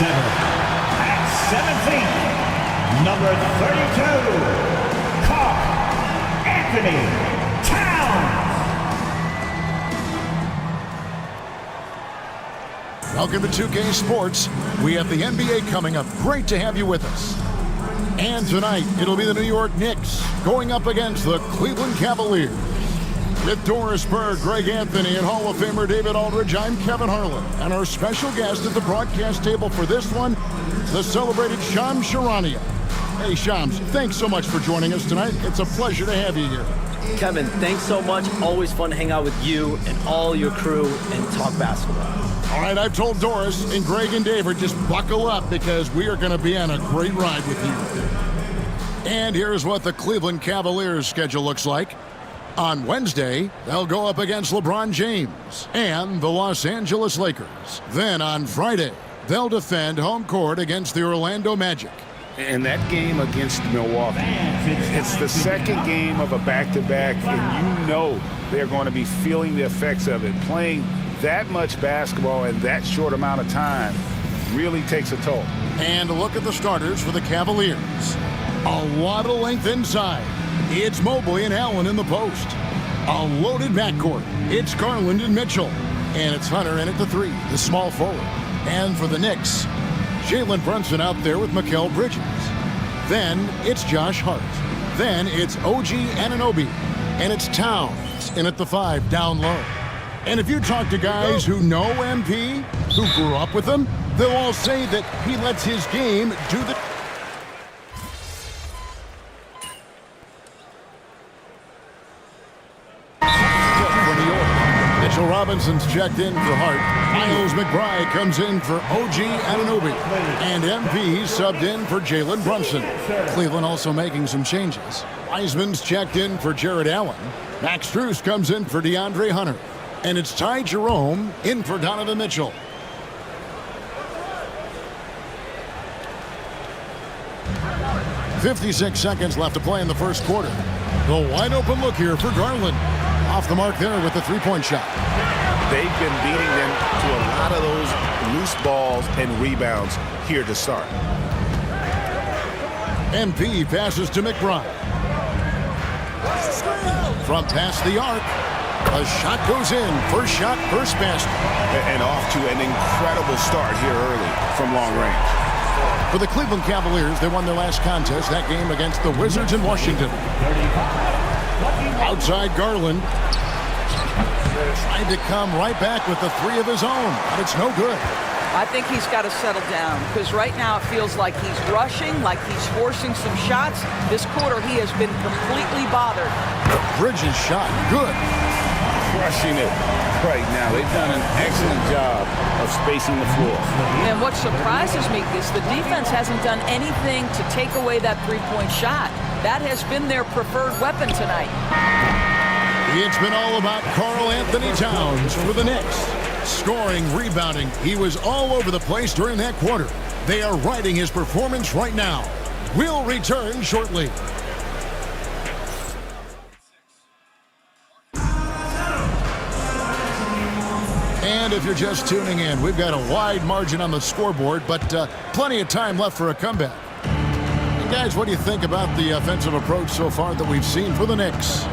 At 17, number 32, Carl Anthony Towns. Welcome to 2K Sports. We have the NBA coming up. Great to have you with us. And tonight, it'll be the New York Knicks going up against the Cleveland Cavaliers. With Doris Berg, Greg Anthony, and Hall of Famer David Aldridge, I'm Kevin Harlan. And our special guest at the broadcast table for this one, the celebrated Shams Charania. Hey, Shams, thanks so much for joining us tonight. It's a pleasure to have you here. Kevin, thanks so much. Always fun to hang out with you and all your crew and talk basketball. All right, I've told Doris and Greg and David, just buckle up because we are going to be on a great ride with you. And here's what the Cleveland Cavaliers schedule looks like. On Wednesday, they'll go up against LeBron James and the Los Angeles Lakers. Then on Friday, they'll defend home court against the Orlando Magic. And that game against Milwaukee, it's the second game of a back-to-back, and you know they're going to be feeling the effects of it. Playing that much basketball in that short amount of time really takes a toll. And a look at the starters for the Cavaliers. A lot of length inside. It's Mobley and Allen in the post. A loaded backcourt. It's Garland and Mitchell. And it's Hunter in at the three, the small forward. And for the Knicks, Jalen Brunson out there with Mikal Bridges. Then it's Josh Hart. Then it's OG Anunoby. And it's Towns in at the five, down low. And if you talk to guys who know MP, who grew up with him, they'll all say that he lets his game do the... Mitchell Robinson's checked in for Hart. Miles McBride comes in for OG Anunoby. And MP subbed in for Jalen Brunson. Cleveland also making some changes. Wiseman's checked in for Jared Allen. Max Strus comes in for DeAndre Hunter. And it's Ty Jerome in for Donovan Mitchell. .56 seconds left to play in the first quarter. The wide open look here for Garland. Off the mark there with the three-point shot. They've been beating them to a lot of those loose balls and rebounds here to start. MP passes to McBride. From past the arc. A shot goes in. First shot, first basket. And off to an incredible start here early from long range. For the Cleveland Cavaliers, they won their last contest, that game against the Wizards in Washington. Outside Garland. Tried to come right back with the three of his own, but it's no good. I think he's got to settle down because right now it feels like he's rushing, like he's forcing some shots. This quarter he has been completely bothered. Bridges shot, good. Crushing it right now. They've done an excellent job of spacing the floor. And what surprises me is the defense hasn't done anything to take away that three-point shot. That has been their preferred weapon tonight. It's been all about Carl Anthony Towns for the Knicks. Scoring, rebounding, he was all over the place during that quarter. They are riding his performance right now. We'll return shortly. And if you're just tuning in, we've got a wide margin on the scoreboard, but plenty of time left for a comeback. And guys, what do you think about the offensive approach so far that we've seen for the Knicks?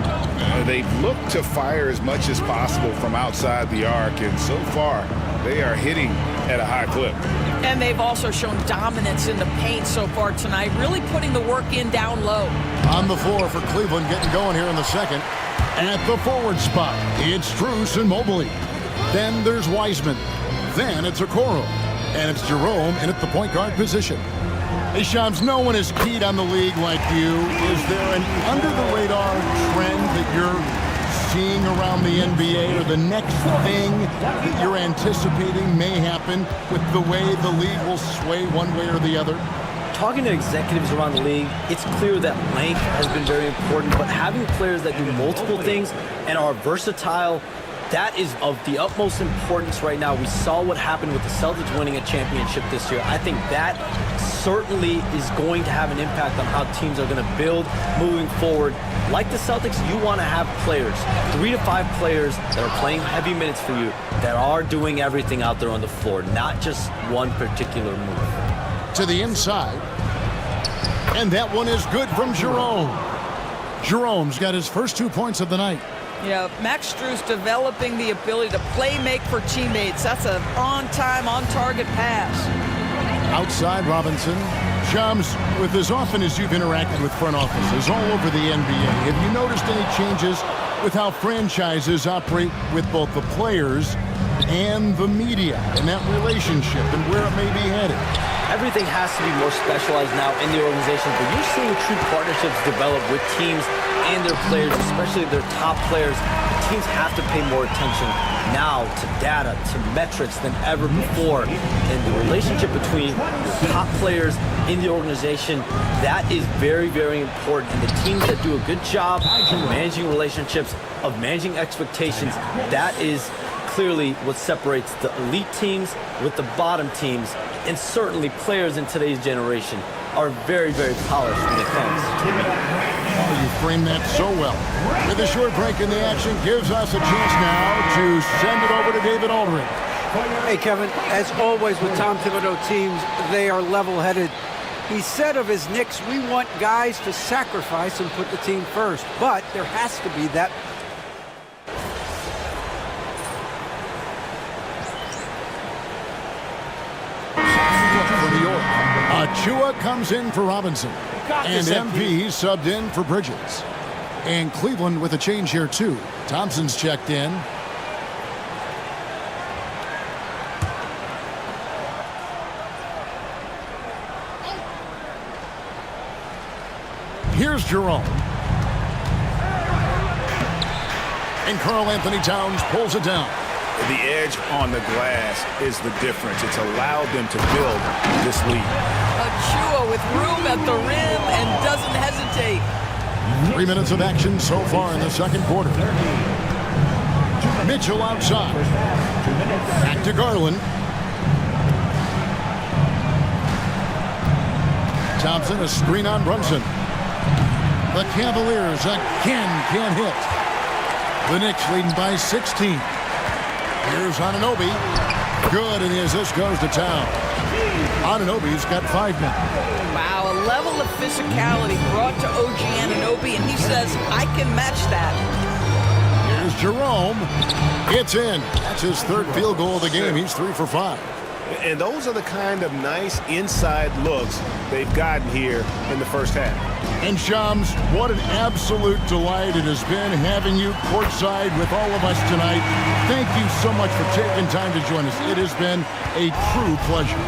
They've looked to fire as much as possible from outside the arc, and so far they are hitting at a high clip. And they've also shown dominance in the paint so far tonight, really putting the work in down low. On the floor for Cleveland, getting going here in the second. At the forward spot, it's Strus and Mobley. Then there's Wiseman. Then it's Okoro. And it's Jerome in at the point guard position. Hey, Shams, no one is keyed on the league like you. Is there an under-the-radar trend that you're seeing around the NBA, or the next thing that you're anticipating may happen with the way the league will sway one way or the other? Talking to executives around the league, it's clear that length has been very important, but having players that do multiple things and are versatile that is of the utmost importance right now. We saw what happened with the Celtics winning a championship this year. I think that certainly is going to have an impact on how teams are going to build moving forward. Like the Celtics, you want to have players, 3 to 5 players that are playing heavy minutes for you, that are doing everything out there on the floor, not just one particular move. To the inside. And that one is good from Jerome. Jerome's got his first 2 points of the night. Yeah, Max Strus developing the ability to play make for teammates. That's an on-time, on-target pass. Outside Robinson. Shams, with as often as you've interacted with front offices all over the NBA, have you noticed any changes with how franchises operate with both the players and the media and that relationship and where it may be headed? Everything has to be more specialized now in the organization, but you're seeing true partnerships develop with teams and their players, especially their top players. The teams have to pay more attention now to data, to metrics than ever before. And the relationship between the top players in the organization, that is very, very important. And the teams that do a good job of managing relationships, of managing expectations, that is clearly what separates the elite teams with the bottom teams. And certainly players in today's generation are very, very polished when it comes. Oh, you framed that so well. With a short break in the action, gives us a chance now to send it over to David Aldridge. Hey, Kevin, as always with Tom Thibodeau teams, they are level-headed. He said of his Knicks, we want guys to sacrifice and put the team first, but there has to be that. For New York, Achua comes in for Robinson, and MP subbed in for Bridges. And Cleveland with a change here too. Thompson's checked in. Here's Jerome. And Karl Anthony Towns pulls it down. The edge on the glass is the difference. It's allowed them to build this lead. Achua with room at the rim and doesn't hesitate. 3 minutes of action so far in the second quarter. Mitchell outside. Back to Garland. Thompson, a screen on Brunson. The Cavaliers again can't hit. The Knicks leading by 16. Here's Anunoby. Good, and the assist goes to Town. Anunoby's got 5 men. Wow, a level of physicality brought to OG Anunoby, and he says, I can match that. Here's Jerome. It's in. That's his third field goal of the game. He's 3 for 5. And those are the kind of nice inside looks they've gotten here in the first half. And Shams, what an absolute delight it has been having you courtside with all of us tonight. Thank you so much for taking time to join us. It has been a true pleasure.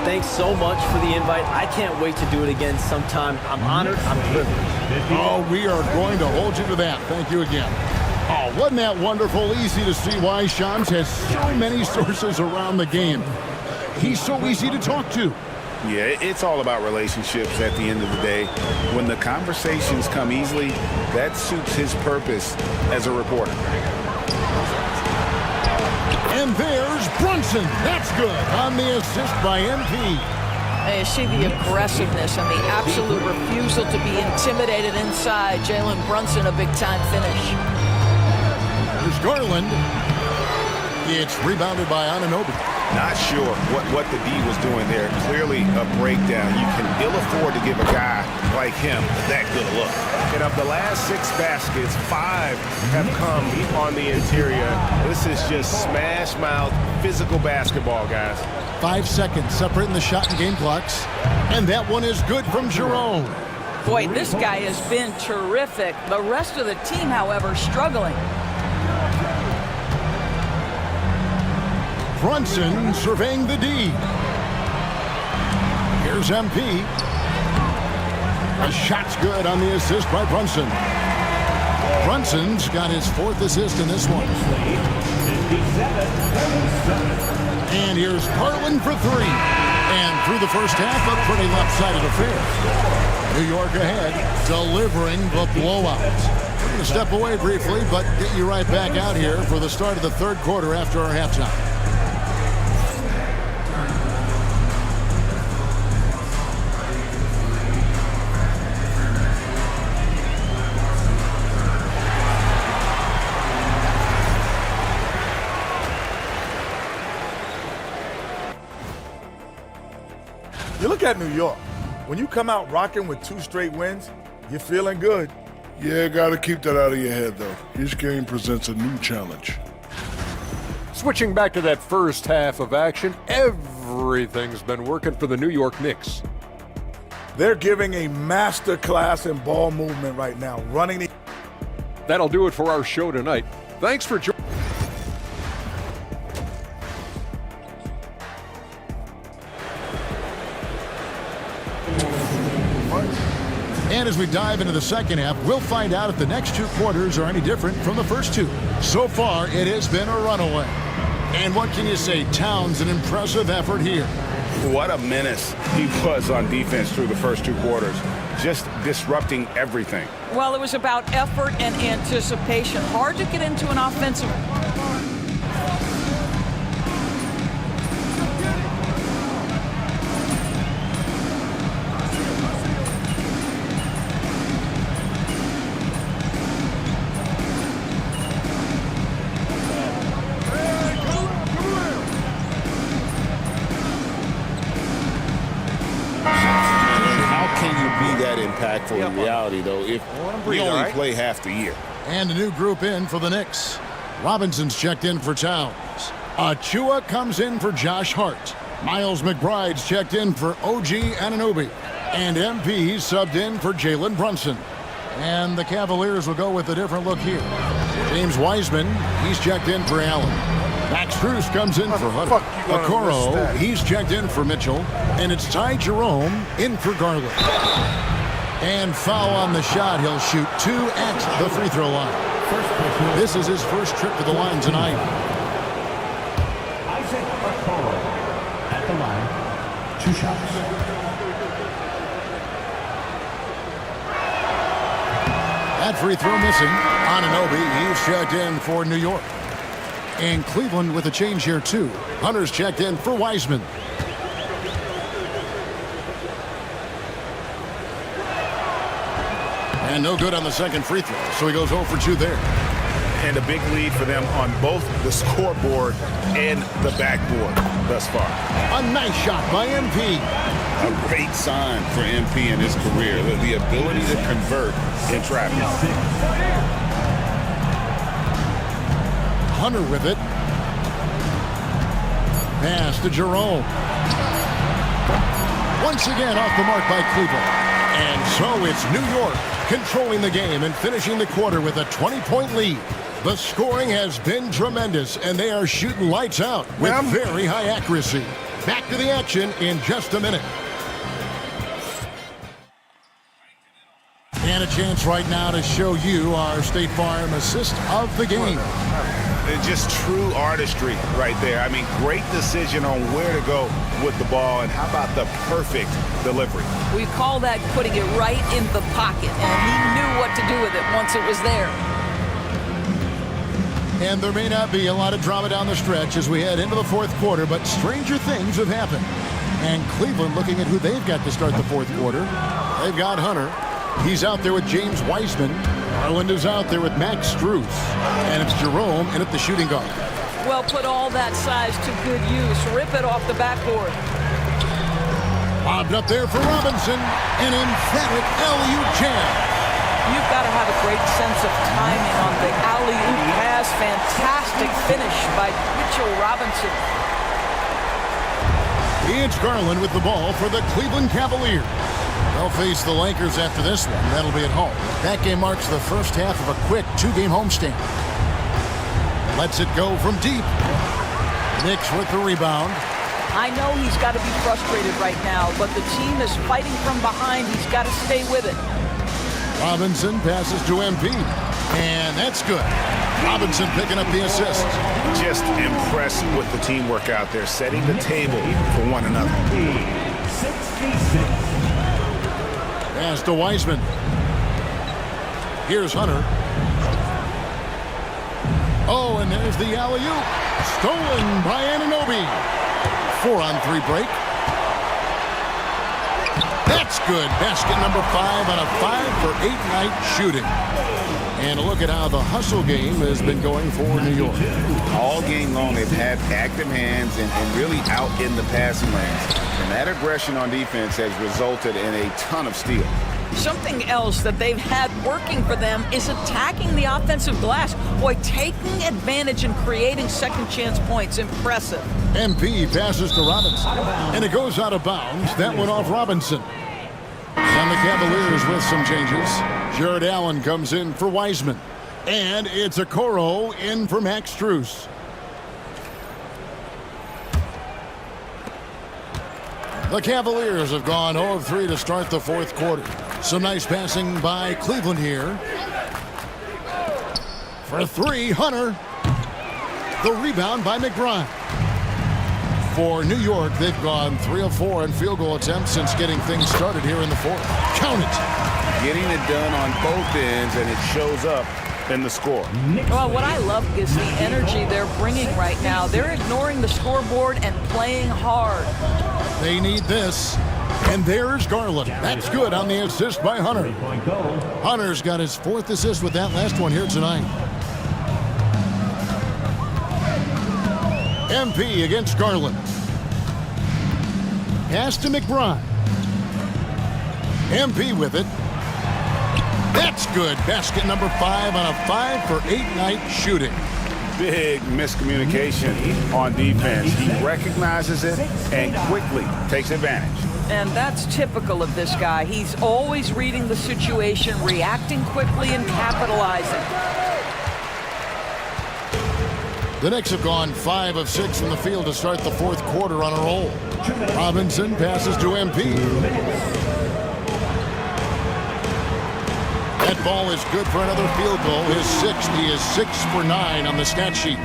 Thanks so much for the invite. I can't wait to do it again sometime. I'm honored. I'm privileged. Oh, we are going to hold you to that. Thank you again. Oh, wasn't that wonderful? Easy to see why Shams has so many sources around the game. He's so easy to talk to. Yeah, it's all about relationships at the end of the day. When the conversations come easily, that suits his purpose as a reporter. And there's Brunson. That's good on the assist by MP. You see the aggressiveness and the absolute refusal to be intimidated inside. Jalen Brunson, a big-time finish. There's Garland. It's rebounded by Anunoby. Not sure what the D was doing there. Clearly a breakdown. You can ill afford to give a guy like him that good a look. And of the last 6 baskets, 5 have come on the interior. This is just smash mouth physical basketball, guys. 5 seconds separating the shot and game clocks. And that one is good from Jerome. Boy, this guy has been terrific. The rest of the team, however, struggling. Brunson surveying the D. Here's MP. A shot's good on the assist by Brunson. Brunson's got his 4th assist in this one. And here's Garland for 3. And through the first half, a pretty lopsided affair. New York ahead, delivering the blowout. going to step away briefly, but get you right back out here for the start of the third quarter after our halftime. You look at New York. When you come out rocking with 2 straight wins, you're feeling good. Yeah, gotta keep that out of your head, though. Each game presents a new challenge. Switching back to that first half of action, everything's been working for the New York Knicks. They're giving a master class in ball movement right now, running the... That'll do it for our show tonight. Thanks for joining. And as we dive into the second half, we'll find out if the next 2 quarters are any different from the first 2. So far, it has been a runaway. And what can you say? Towns, an impressive effort here. What a menace he was on defense through the first 2 quarters, just disrupting everything. Well, it was about effort and anticipation. Hard to get into an offensive. Impactful in reality, though, if we only play half the year. And a new group in for the Knicks. Robinson's checked in for Towns. Achua comes in for Josh Hart. Miles McBride's checked in for OG Anunoby. And MP subbed in for Jalen Brunson. And the Cavaliers will go with a different look here. James Wiseman, he's checked in for Allen. Max Strus comes in for Hunter. Okoro, he's checked in for Mitchell. And it's Ty Jerome in for Garland. And foul on the shot. He'll shoot 2 at the free throw line. This is his first trip to the line tonight. Isaac Okoro at the line. 2 shots. That free throw missing. Anunoby, he's checked in for New York. And Cleveland with a change here too. Hunter's checked in for Wiseman. And no good on the second free throw, so he goes 0 for 2 there. And a big lead for them on both the scoreboard and the backboard thus far. A nice shot by MP. A great sign for MP in his career, the ability to convert in traffic. Hunter with it. Pass to Jerome. Once again off the mark by Cleveland. And so it's New York controlling the game and finishing the quarter with a 20-point lead. The scoring has been tremendous, and they are shooting lights out with very high accuracy. Back to the action in just a minute. And a chance right now to show you our State Farm assist of the game. It's just true artistry right there. I mean, great decision on where to go with the ball, and how about the perfect delivery? We call that putting it right in the pocket, and he knew what to do with it once it was there. And there may not be a lot of drama down the stretch as we head into the fourth quarter, but stranger things have happened. And Cleveland looking at who they've got to start the fourth quarter. They've got Hunter. He's out there with James Wiseman. Garland is out there with Max Strus. And it's Jerome in at the shooting guard. Well, put all that size to good use. Rip it off the backboard. Bobbed up there for Robinson. An emphatic alley-oop jam. You've got to have a great sense of timing on the alley-oop pass. Fantastic finish by Mitchell Robinson. It's Garland with the ball for the Cleveland Cavaliers. They'll face the Lakers after this one. That'll be at home. That game marks the first half of a quick 2-game homestand. Lets it go from deep. Knicks with the rebound. I know he's got to be frustrated right now, but the team is fighting from behind. He's got to stay with it. Robinson passes to MP. And that's good. Robinson picking up the assist. Just impressed with the teamwork out there, setting the table for one another. 66. Pass to Wiseman. Here's Hunter. Oh, and there's the alley-oop. Stolen by Anunoby. 4-on-3 break. That's good. Basket number 5 on a 5-for-8 night shooting. And look at how the hustle game has been going for New York. All game long, they've had active hands and really out in the passing lanes. And that aggression on defense has resulted in a ton of steals. Something else that they've had working for them is attacking the offensive glass. Boy, taking advantage and creating second chance points. Impressive. MP passes to Robinson. And it goes out of bounds. That went off Robinson. And the Cavaliers with some changes. Jared Allen comes in for Wiseman. And it's Okoro in for Max Strus. The Cavaliers have gone 0 of 3 to start the fourth quarter. Some nice passing by Cleveland here. For 3, Hunter. The rebound by McBride. For New York, they've gone 3 of 4 in field goal attempts since getting things started here in the fourth. Count it. Getting it done on both ends, and it shows up in the score. Well, what I love is the energy they're bringing right now. They're ignoring the scoreboard and playing hard. They need this. And there's Garland. That's good on the assist by Hunter. Hunter's got his 4th assist with that last one here tonight. MP against Garland. Pass to McBride. MP with it. That's good. Basket number 5 on a 5-for-8 night shooting. Big miscommunication on defense. He recognizes it and quickly takes advantage. And that's typical of this guy. He's always reading the situation, reacting quickly, and capitalizing. The Knicks have gone 5 of 6 from the field to start the fourth quarter on a roll. Robinson passes to MP. That ball is good for another field goal. His 6th. He is 6 for 9 on the stat sheet.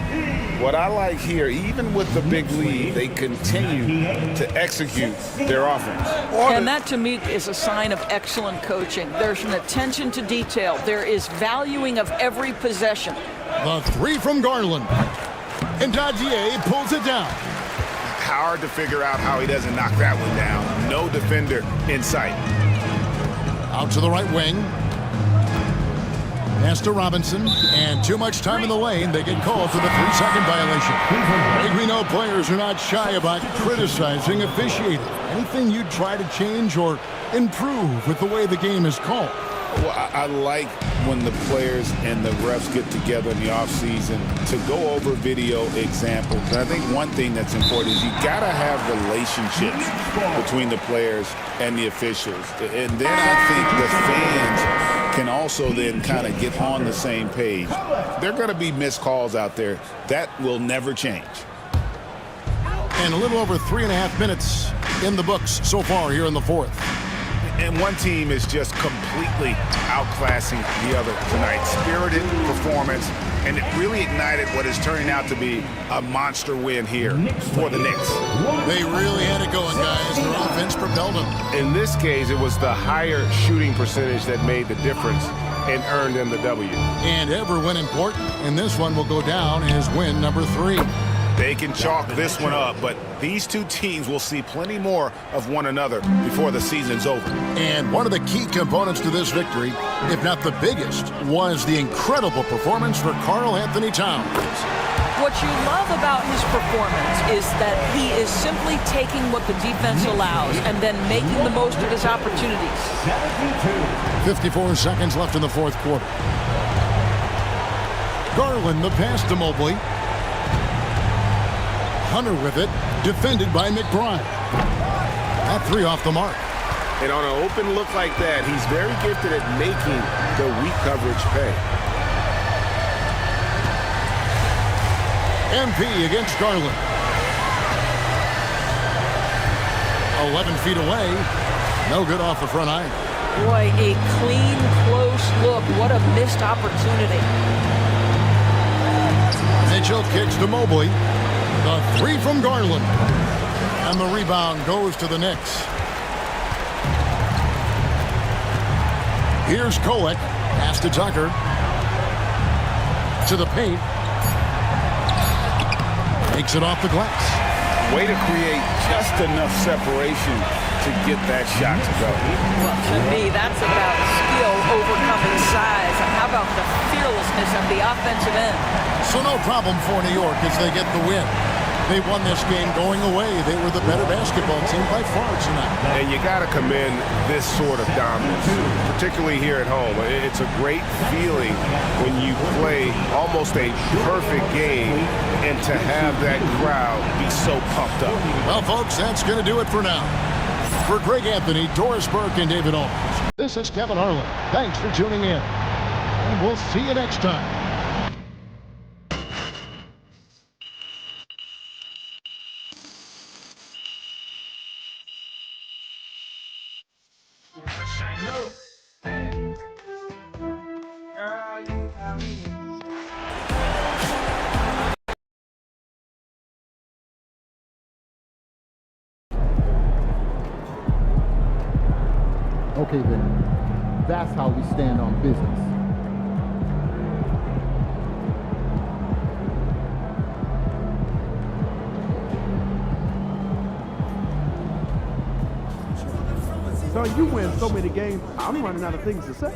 What I like here, even with the big lead, they continue to execute their offense. And that, to me, is a sign of excellent coaching. There's an attention to detail. There is valuing of every possession. The 3 from Garland. And Dadier pulls it down. Hard to figure out how he doesn't knock that one down. No defender in sight. Out to the right wing. Pass to Robinson, and too much time in the lane. They get called for the 3-second violation. I think we know players are not shy about criticizing officiating. Anything you'd try to change or improve with the way the game is called? Well, I like when the players and the refs get together in the offseason to go over video examples. And I think one thing that's important is you got to have relationships between the players and the officials. And then I think the fans can also then kind of get on the same page. There are going to be missed calls out there. That will never change. And a little over 3.5 minutes in the books so far here in the fourth. And one team is just completely outclassing the other tonight. Spirited performance, and it really ignited what is turning out to be a monster win here for the Knicks. They really had it going, guys. Their offense propelled them. In this case, it was the higher shooting percentage that made the difference and earned them the W. And every win important, and this one will go down as win number 3. They can chalk this one up, but these two teams will see plenty more of one another before the season's over. And one of the key components to this victory, if not the biggest, was the incredible performance for Karl Anthony Towns. What you love about his performance is that he is simply taking what the defense allows and then making the most of his opportunities. 54 seconds left in the fourth quarter. Garland, the pass to Mobley. Hunter with it, defended by McBride. That 3 off the mark. And on an open look like that, he's very gifted at making the weak coverage pay. MP against Garland. 11 feet away. No good off the front iron. Boy, a clean, close look. What a missed opportunity. Mitchell kicks to Mobley. The 3 from Garland. And the rebound goes to the Knicks. Here's Kolek. Pass to Tucker. To the paint. Takes it off the glass. Way to create just enough separation to get that shot to go. Well, to me, that's about skill overcoming size. And how about the fearlessness at the offensive end? So no problem for New York as they get the win. They won this game going away. They were the better basketball team by far tonight. And you got to commend this sort of dominance, particularly here at home. It's a great feeling when you play almost a perfect game and to have that crowd be so pumped up. Well, folks, that's going to do it for now. For Greg Anthony, Doris Burke, and David Aldridge, this is Kevin Harlan. Thanks for tuning in. And we'll see you next time. Okay then, that's how we stand on business. So you win so many games, I'm running out of things to say.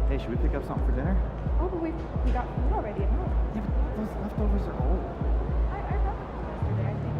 Hey, should we pick up something for dinner? Oh, but we got food already at home. Yeah, but those leftovers are old. I brought them yesterday, I think.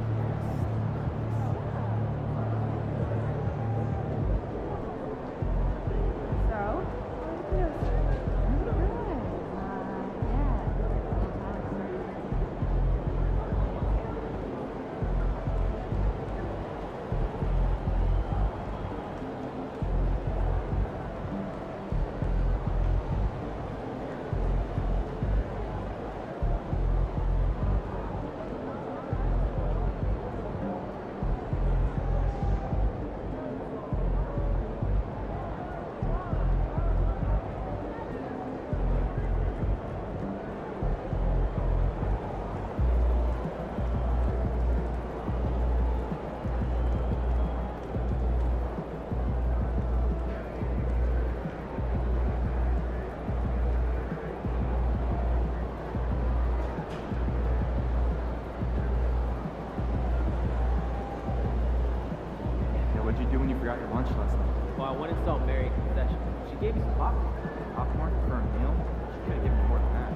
I went and saw Mary Concession. She gave me some popcorn for a meal. She could have given me more than that.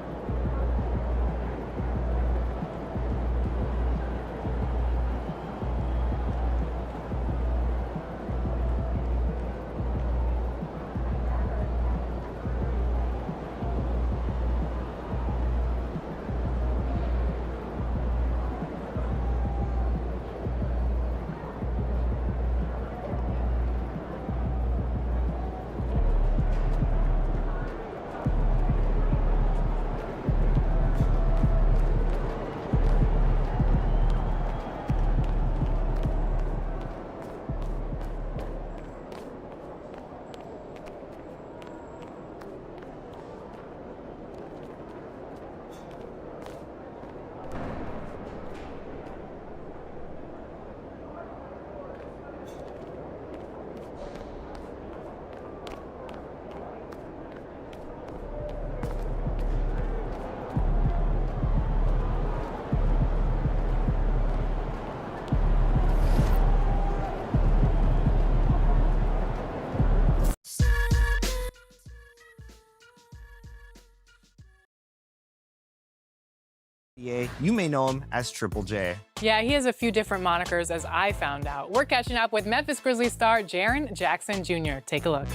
You may know him as Triple J. Yeah, he has a few different monikers, as I found out. We're catching up with Memphis Grizzlies star Jaren Jackson Jr. Take a look.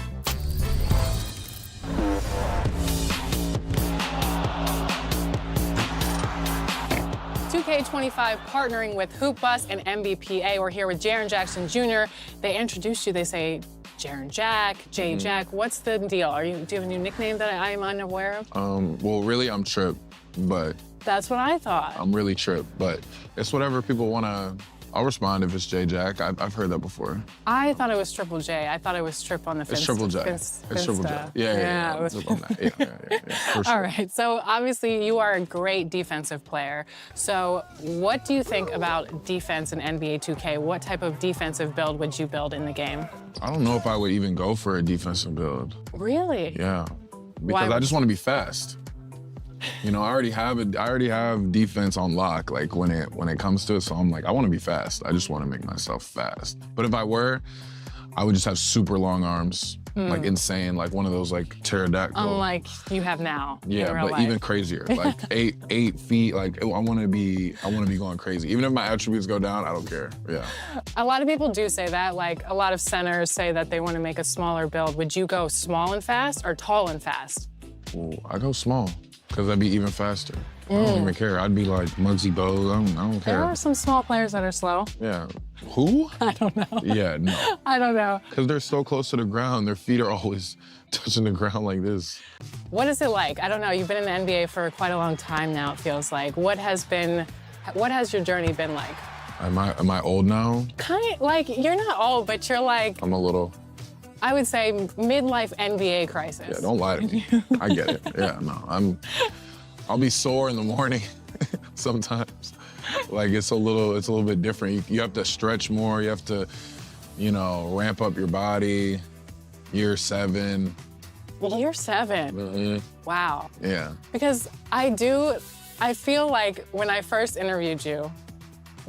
$2K25 partnering with Hoop Bus and MBPA. We're here with Jaren Jackson Jr. They introduced you, they say Jaren Jack, J Jack. What's the deal? Do you have a new nickname that I am unaware of? Well, really, I'm Trip, but That's what I thought. I'm really Trip, but it's whatever people want to. I'll respond if it's J Jack. I've heard that before. I thought it was Triple J. I thought it was Trip on the It's Triple J. It's Triple J. Yeah. It was It's on that. Yeah, for sure. All right, so obviously you are a great defensive player. So what do you think about defense in NBA 2K? What type of defensive build would you build in the game? I don't know if I would even go for a defensive build. Really? Yeah, because I just want to be fast. You know, I already have defense on lock, like when it comes to it. So I'm like, I want to be fast. I just want to make myself fast. But if I were, I would just have super long arms, like insane, like one of those like pterodactyl. Unlike you have now. Yeah, in real but life. even crazier, like 8 feet. Like I want to be going crazy. Even if my attributes go down, I don't care. Yeah. A lot of people do say that. Like a lot of centers say that they want to make a smaller build. Would you go small and fast or tall and fast? Ooh, I go small. Because I'd be even faster. I don't even care. I'd be like Muggsy Bogues. I don't care. There are some small players that are slow. Yeah. Who? I don't know. Yeah, no. I don't know. Because they're so close to the ground. Their feet are always touching the ground like this. What is it like? I don't know. You've been in the NBA for quite a long time now, it feels like. What has your journey been like? Am I old now? Kind of like, you're not old, but you're like, I'm a little. I would say midlife NBA crisis. Yeah, don't lie to me. I get it. Yeah, no, I'll be sore in the morning sometimes. Like it's a little bit different. You have to stretch more. You have to, ramp up your body. Year 7. Year 7? Mm-hmm. Wow. Yeah. Because I feel like when I first interviewed you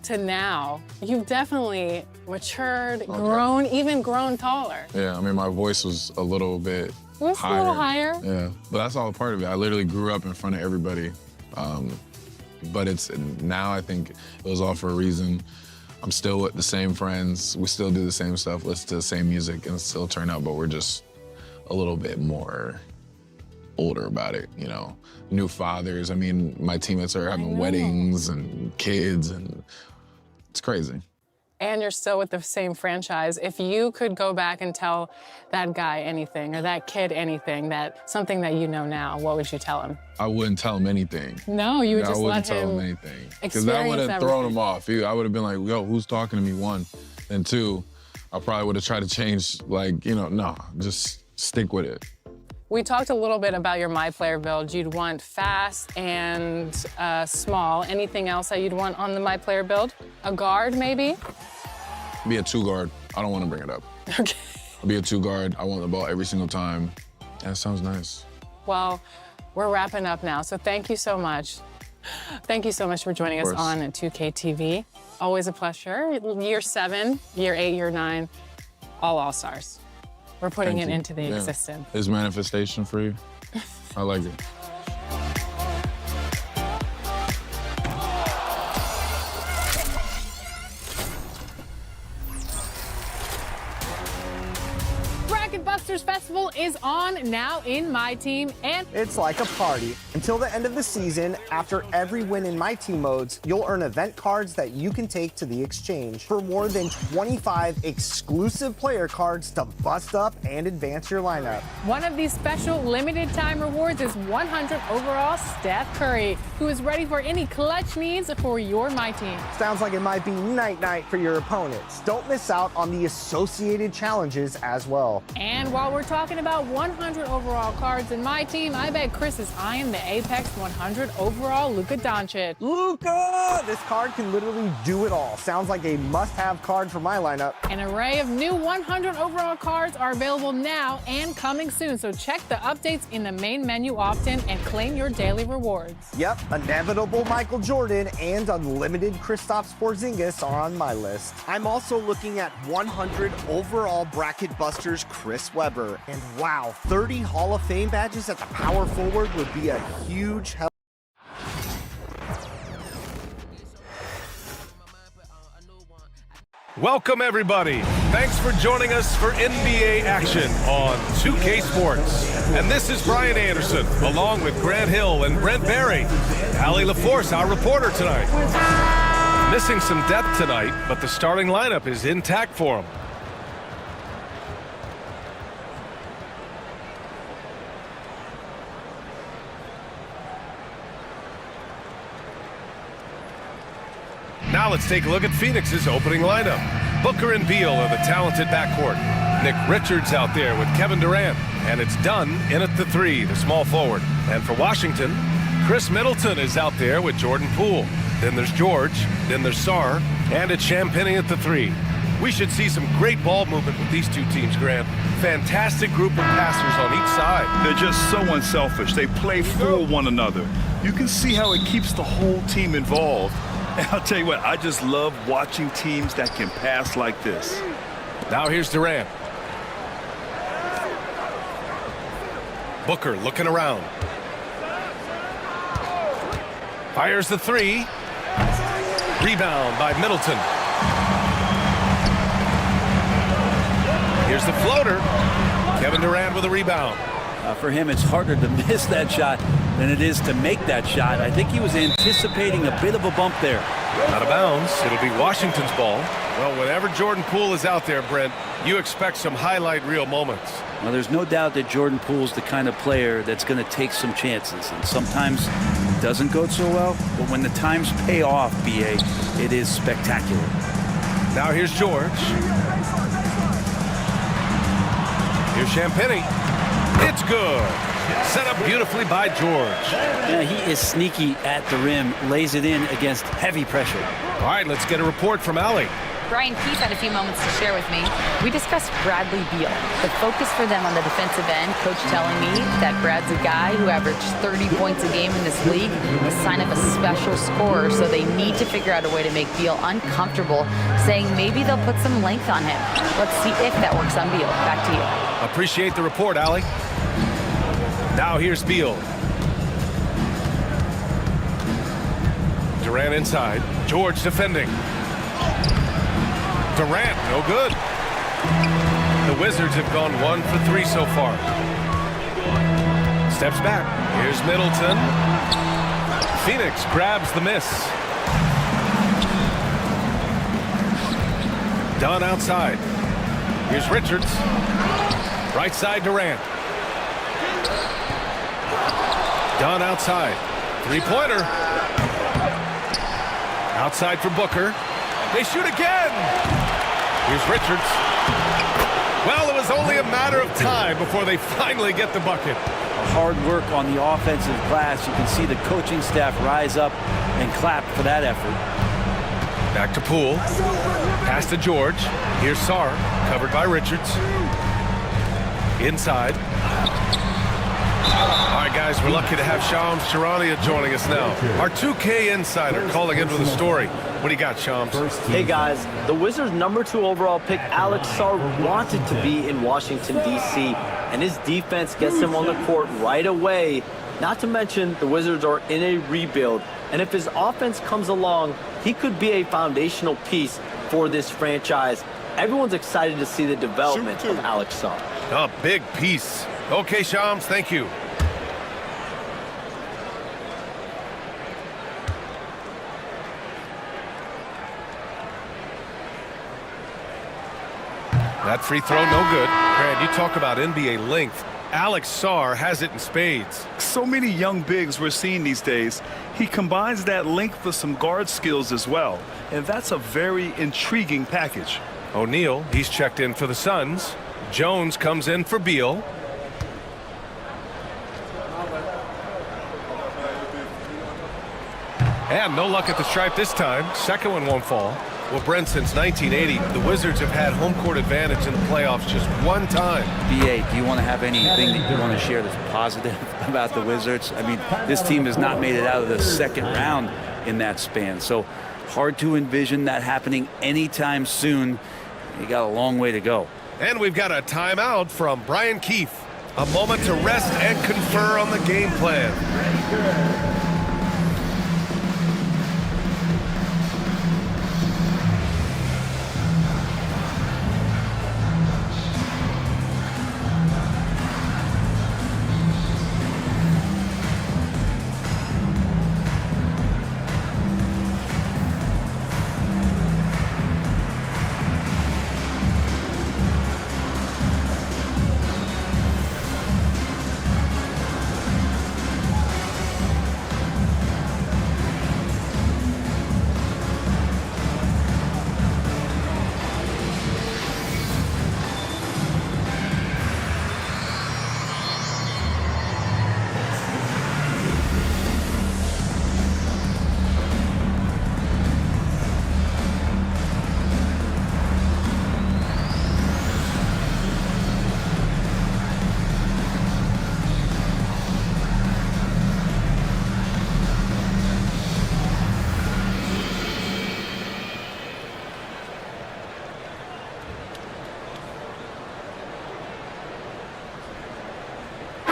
to now, you've definitely matured, grown taller. Yeah, I mean, my voice was a little bit It was higher. a little higher. Yeah, but that's all a part of it. I literally grew up in front of everybody. But now I think it was all for a reason. I'm still with the same friends. We still do the same stuff, listen to the same music, and still turn out, but we're just a little bit more older about it, New fathers. I mean, my teammates are having weddings and kids, and it's crazy. And you're still with the same franchise. If you could go back and tell that guy anything or that kid anything, something that you know now, what would you tell him? I wouldn't tell him anything. No, you would just let him I wouldn't tell him anything. Because that would have thrown him off. I would have been like, yo, who's talking to me, 1? And 2, I probably would have tried to change, no, just stick with it. We talked a little bit about your My Player build. You'd want fast and small. Anything else that you'd want on the My Player build? A guard, maybe? Be a 2 guard. I don't want to bring it up. Okay. I'll be a 2 guard. I want the ball every single time. That sounds nice. Well, we're wrapping up now, so thank you so much. Thank you so much for joining us on 2K TV. Always a pleasure. Year 7, year 8, year 9, all All-Stars. We're putting Thank it you. into the Yeah. existence. It's manifestation for you. I like it. Bracket Busters Festival is on now in My Team, and It's like a party. Until the end of the season, after every win in My Team modes, you'll earn event cards that you can take to the exchange for more than 25 exclusive player cards to bust up and advance your lineup. one of these special limited time rewards is 100 overall Steph Curry, who is ready for any clutch needs for your My Team. Sounds like it might be night-night for your opponents. Don't miss out on the associated challenges as well. And while we're talking about 100 overall cards in My Team, I bet Chris is eyeing the Apex 100 overall Luka Doncic. Luka! This card can literally do it all. Sounds like a must-have card for my lineup. An array of new 100 overall cards are available now and coming soon, so check the updates in the main menu often and claim your daily rewards. Yep, inevitable Michael Jordan and unlimited Kristaps Porzingis are on my list. I'm also looking at 100 overall Bracket Busters Chris Webber. And wow, 30 Hall of Fame badges at the power forward would be a huge help. Welcome, everybody. Thanks for joining us for NBA action on 2K Sports. And this is Brian Anderson, along with Grant Hill and Brent Barry. Allie LaForce, our reporter tonight. Missing some depth tonight, but the starting lineup is intact for him. Now let's take a look at Phoenix's opening lineup. Booker and Beal are the talented backcourt. Nick Richards out there with Kevin Durant. And it's Dunn in at the 3, the small forward. And for Washington, Chris Middleton is out there with Jordan Poole. Then there's George, then there's Sarr, and it's Champagnie at the 3. We should see some great ball movement with these two teams, Grant. Fantastic group of passers on each side. They're just so unselfish. They play for one another. You can see how it keeps the whole team involved. And I'll tell you what, I just love watching teams that can pass like this. Now here's Durant. Booker looking around. Fires the 3. Rebound by Middleton. Here's the floater. Kevin Durant with a rebound. For him, it's harder to miss that shot than it is to make that shot. I think he was anticipating a bit of a bump there. Out of bounds. It'll be Washington's ball. Well, whenever Jordan Poole is out there, Brent, you expect some highlight reel moments. Well, there's no doubt that Jordan Poole's the kind of player that's going to take some chances. And sometimes it doesn't go so well. But when the times pay off, B.A., it is spectacular. Now here's George. Here's Champagnie. It's good. Set up beautifully by George. Yeah, he is sneaky at the rim, lays it in against heavy pressure. All right, let's get a report from Allie. Brian Keith had a few moments to share with me. We discussed Bradley Beal. The focus for them on the defensive end, coach telling me that Brad's a guy who averaged 30 points a game in this league, a sign of a special scorer, so they need to figure out a way to make Beal uncomfortable, saying maybe they'll put some length on him. Let's see if that works on Beal. Back to you. Appreciate the report, Allie. Now here's Beal. Durant inside. George defending. Durant, no good. The Wizards have gone 1 for 3 so far. Steps back. Here's Middleton. Phoenix grabs the miss. Dunn outside. Here's Richards. Right side Durant. Dunn outside. Three-pointer. Outside for Booker. They shoot again. Here's Richards. Well, it was only a matter of time before they finally get the bucket. Hard work on the offensive glass. You can see the coaching staff rise up and clap for that effort. Back to Poole. Pass to George. Here's Sarr, covered by Richards. Inside. All right, guys, we're lucky to have Shams Charania joining us now. Our 2K insider calling in with a story. What do you got, Shams? Hey guys, the Wizards' #2 overall pick, Alex Sarr, wanted to be in Washington, D.C., and his defense gets him on the court right away. Not to mention, the Wizards are in a rebuild, and if his offense comes along, he could be a foundational piece for this franchise. Everyone's excited to see the development of Alex Sarr. A big piece. Okay, Shams, thank you. That free throw, no good. Grant, you talk about NBA length. Alex Sarr has it in spades. So many young bigs we're seeing these days. He combines that length with some guard skills as well. And that's a very intriguing package. O'Neal, he's checked in for the Suns. Jones comes in for Beal. And no luck at the stripe this time. Second one won't fall. Well, Brent, since 1980, the Wizards have had home court advantage in the playoffs just one time. BA, do you want to have anything that you want to share that's positive about the Wizards? I mean, this team has not made it out of the second round in that span. So hard to envision that happening anytime soon. You got a long way to go. And we've got a timeout from Brian Keefe. A moment to rest and confer on the game plan.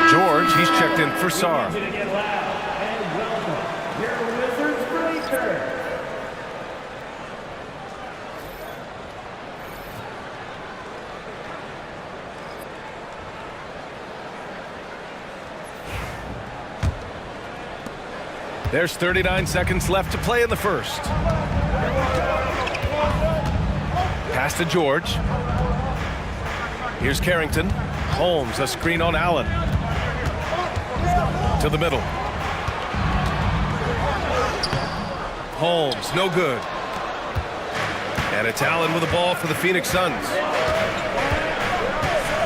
George, he's checked in for Sarr. There's 39 seconds left to play in the first. Pass to George. Here's Carrington. Holmes, a screen on Allen. To the middle. Holmes, no good. And it's Allen with the ball for the Phoenix Suns.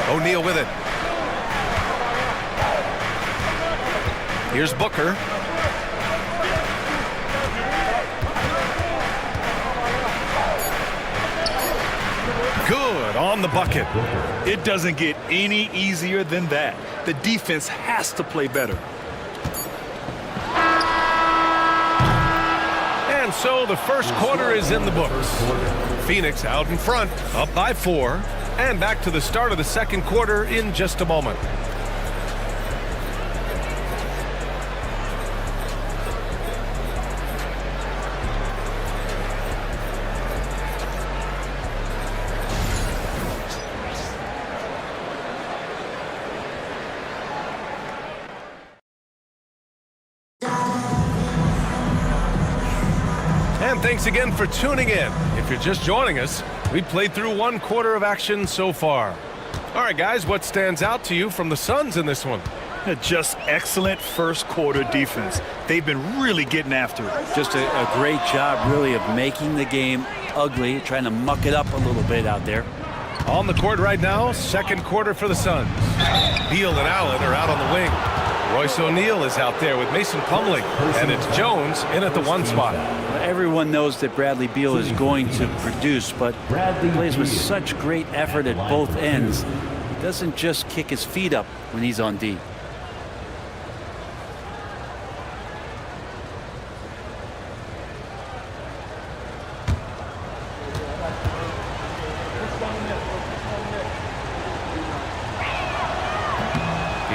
O'Neal with it. Here's Booker. Good on the bucket. It doesn't get any easier than that. The defense has to play better. And so the first quarter is in the books. Phoenix out in front, up by 4, and back to the start of the second quarter in just a moment. And thanks again for tuning in. If you're just joining us, we played through one quarter of action so far. All right, guys, what stands out to you from the Suns in this one? Just excellent first quarter defense. They've been really getting after it. Just a great job, really, of making the game ugly, trying to muck it up a little bit out there. On the court right now, second quarter for the Suns. Beal and Allen are out on the wing. Royce O'Neal is out there with Mason Plumlee, and it's Jones in at the 1 spot. Everyone knows that Bradley Beal is going to produce, but he plays with such great effort at both ends. He doesn't just kick his feet up when he's on D.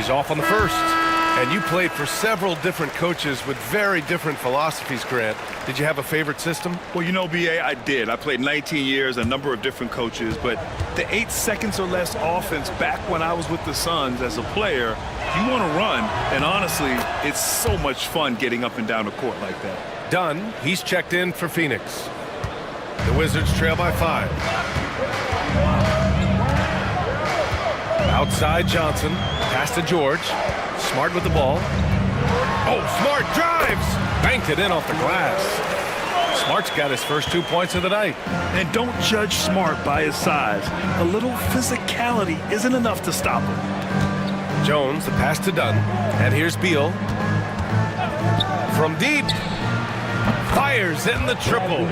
He's off on the first. And you played for several different coaches with very different philosophies, Grant. Did you have a favorite system? Well, you know, B.A., I did. I played 19 years, a number of different coaches, but the 8 seconds or less offense back when I was with the Suns as a player, you want to run, and honestly, it's so much fun getting up and down the court like that. Dunn, he's checked in for Phoenix. The Wizards trail by 5. Outside Johnson, pass to George. Smart with the ball. Oh, Smart drives! Banked it in off the glass. Smart's got his first 2 points of the night. And don't judge Smart by his size. A little physicality isn't enough to stop him. Jones, the pass to Dunn. And here's Beal. From deep. Fires in the triple.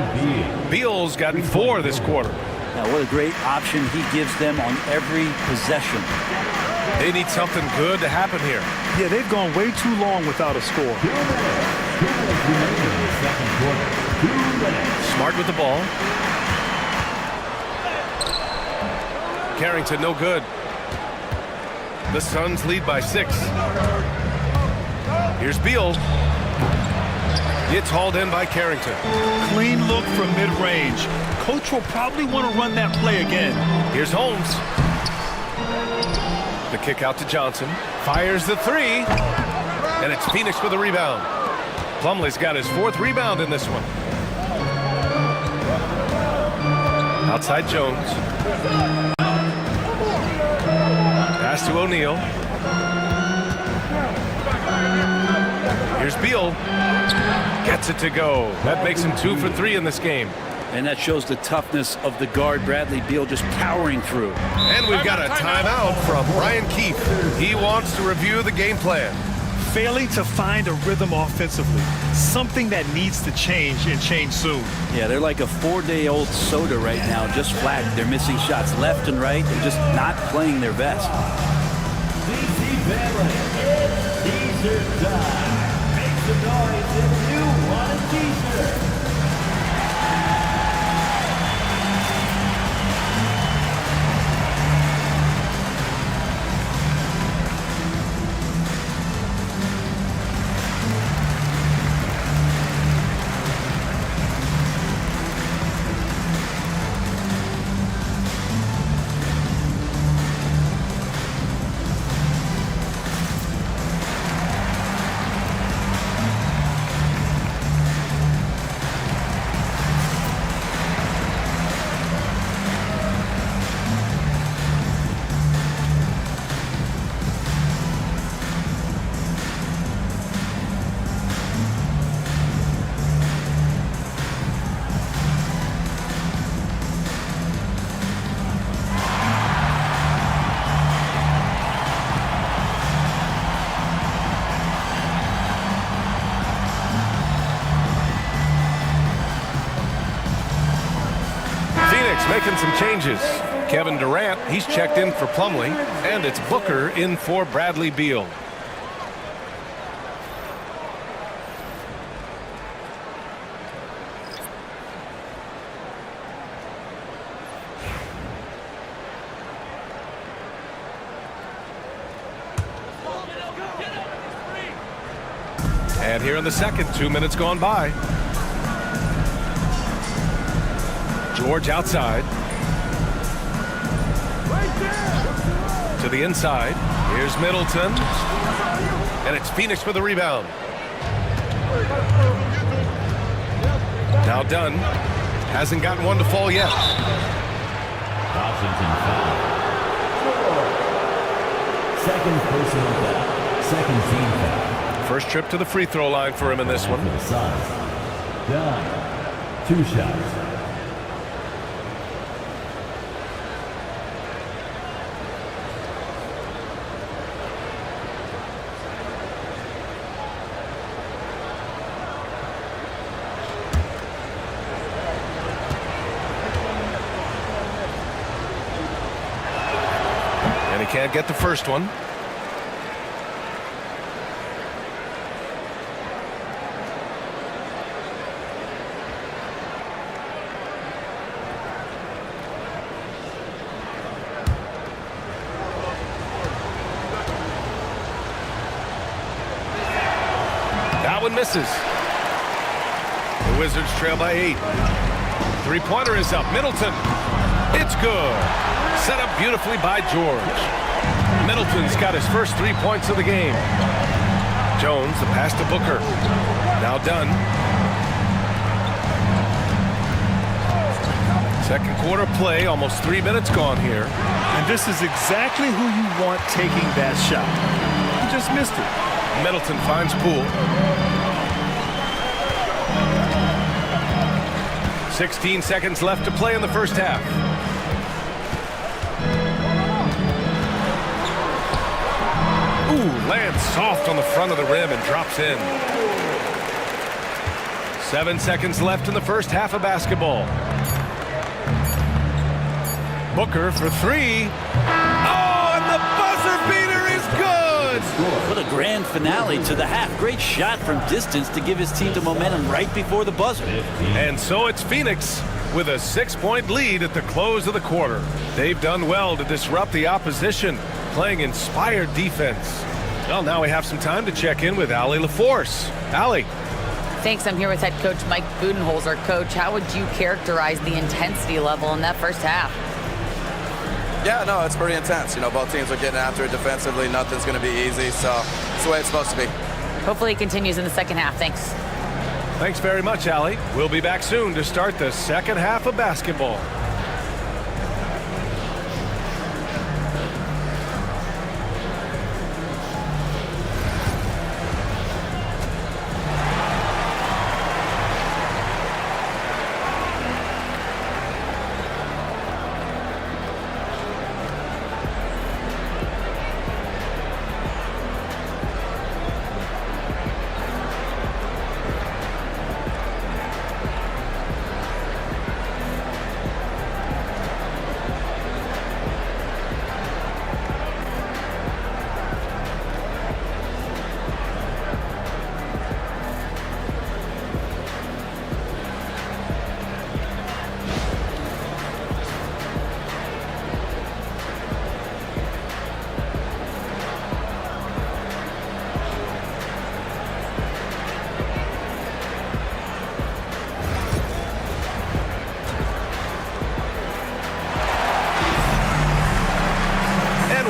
Beal's gotten 4 this quarter. Now, what a great option he gives them on every possession. They need something good to happen here. Yeah, they've gone way too long without a score. Smart with the ball. Carrington, no good. The Suns lead by 6. Here's Beal. It's hauled in by Carrington. Clean look from mid-range. Coach will probably want to run that play again. Here's Holmes. The kick out to Johnson. Fires the 3. And it's Phoenix with a rebound. Plumlee's got his 4th rebound in this one. Outside Jones. Pass to O'Neal. Here's Beal. Gets it to go. That makes him 2 for 3 in this game. And that shows the toughness of the guard, Bradley Beal, just powering through. And we've got a timeout from Brian Keefe. He wants to review the game plan. Failing to find a rhythm offensively. Something that needs to change and change soon. Yeah, they're like a 4-day-old soda right now, just flat. They're missing shots left and right. They're just not playing their best. T-shirt time. Make some noise if you want a T-shirt. Making some changes. Kevin Durant, he's checked in for Plumlee, and it's Booker in for Bradley Beal. And here in the second, 2 minutes gone by. George outside. To the inside. Here's Middleton. And it's Phoenix with a rebound. Now Dunn. Hasn't gotten one to fall yet. Washington foul. Second personal foul. Second team foul. First trip to the free throw line for him in this one. Dunn. 2 shots. Can't get the first one. That one misses. The Wizards trail by 8. Three-pointer is up. Middleton. It's good. Set up beautifully by George. Middleton's got his first 3 points of the game. Jones, the pass to Booker. Now done. Second quarter play, almost 3 minutes gone here. And this is exactly who you want taking that shot. You just missed it. Middleton finds Poole. 16 seconds left to play in the first half. Ooh, lands soft on the front of the rim and drops in. 7 seconds left in the first half of basketball. Booker for 3. Oh, and the buzzer beater is good! What a grand finale to the half. Great shot from distance to give his team the momentum right before the buzzer. And so it's Phoenix with a 6-point lead at the close of the quarter. They've done well to disrupt the opposition, playing inspired defense. Well, now we have some time to check in with Allie LaForce. Allie. Thanks. I'm here with head coach Mike Budenholzer. Coach, how would you characterize the intensity level in that first half? Yeah, no, it's pretty intense. You know, both teams are getting after it defensively. Nothing's going to be easy, so it's the way it's supposed to be. Hopefully it continues in the second half. Thanks. Thanks very much, Allie. We'll be back soon to start the second half of basketball.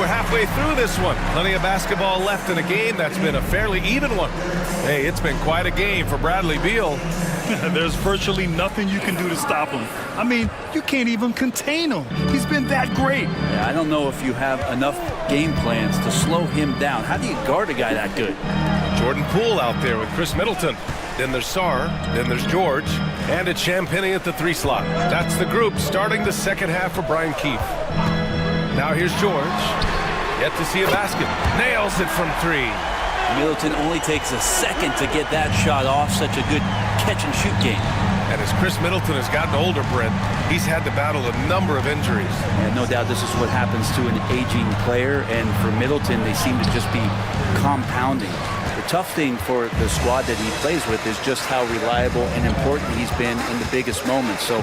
Halfway through this one. Plenty of basketball left in a game that's been a fairly even one. Hey, it's been quite a game for Bradley Beal. There's virtually nothing you can do to stop him. I mean, you can't even contain him. He's been that great. Yeah, I don't know if you have enough game plans to slow him down. How do you guard a guy that good? Jordan Poole out there with Chris Middleton. Then there's Sarr. Then there's George. And it's Champagnie at the 3 slot. That's the group starting the second half for Brian Keefe. Now here's George. Yet to see a basket. Nails it from 3. Middleton only takes a second to get that shot off. Such a good catch-and-shoot game. And as Chris Middleton has gotten older, Brent, he's had to battle a number of injuries. And no doubt this is what happens to an aging player. And for Middleton, they seem to just be compounding. The tough thing for the squad that he plays with is just how reliable and important he's been in the biggest moments. So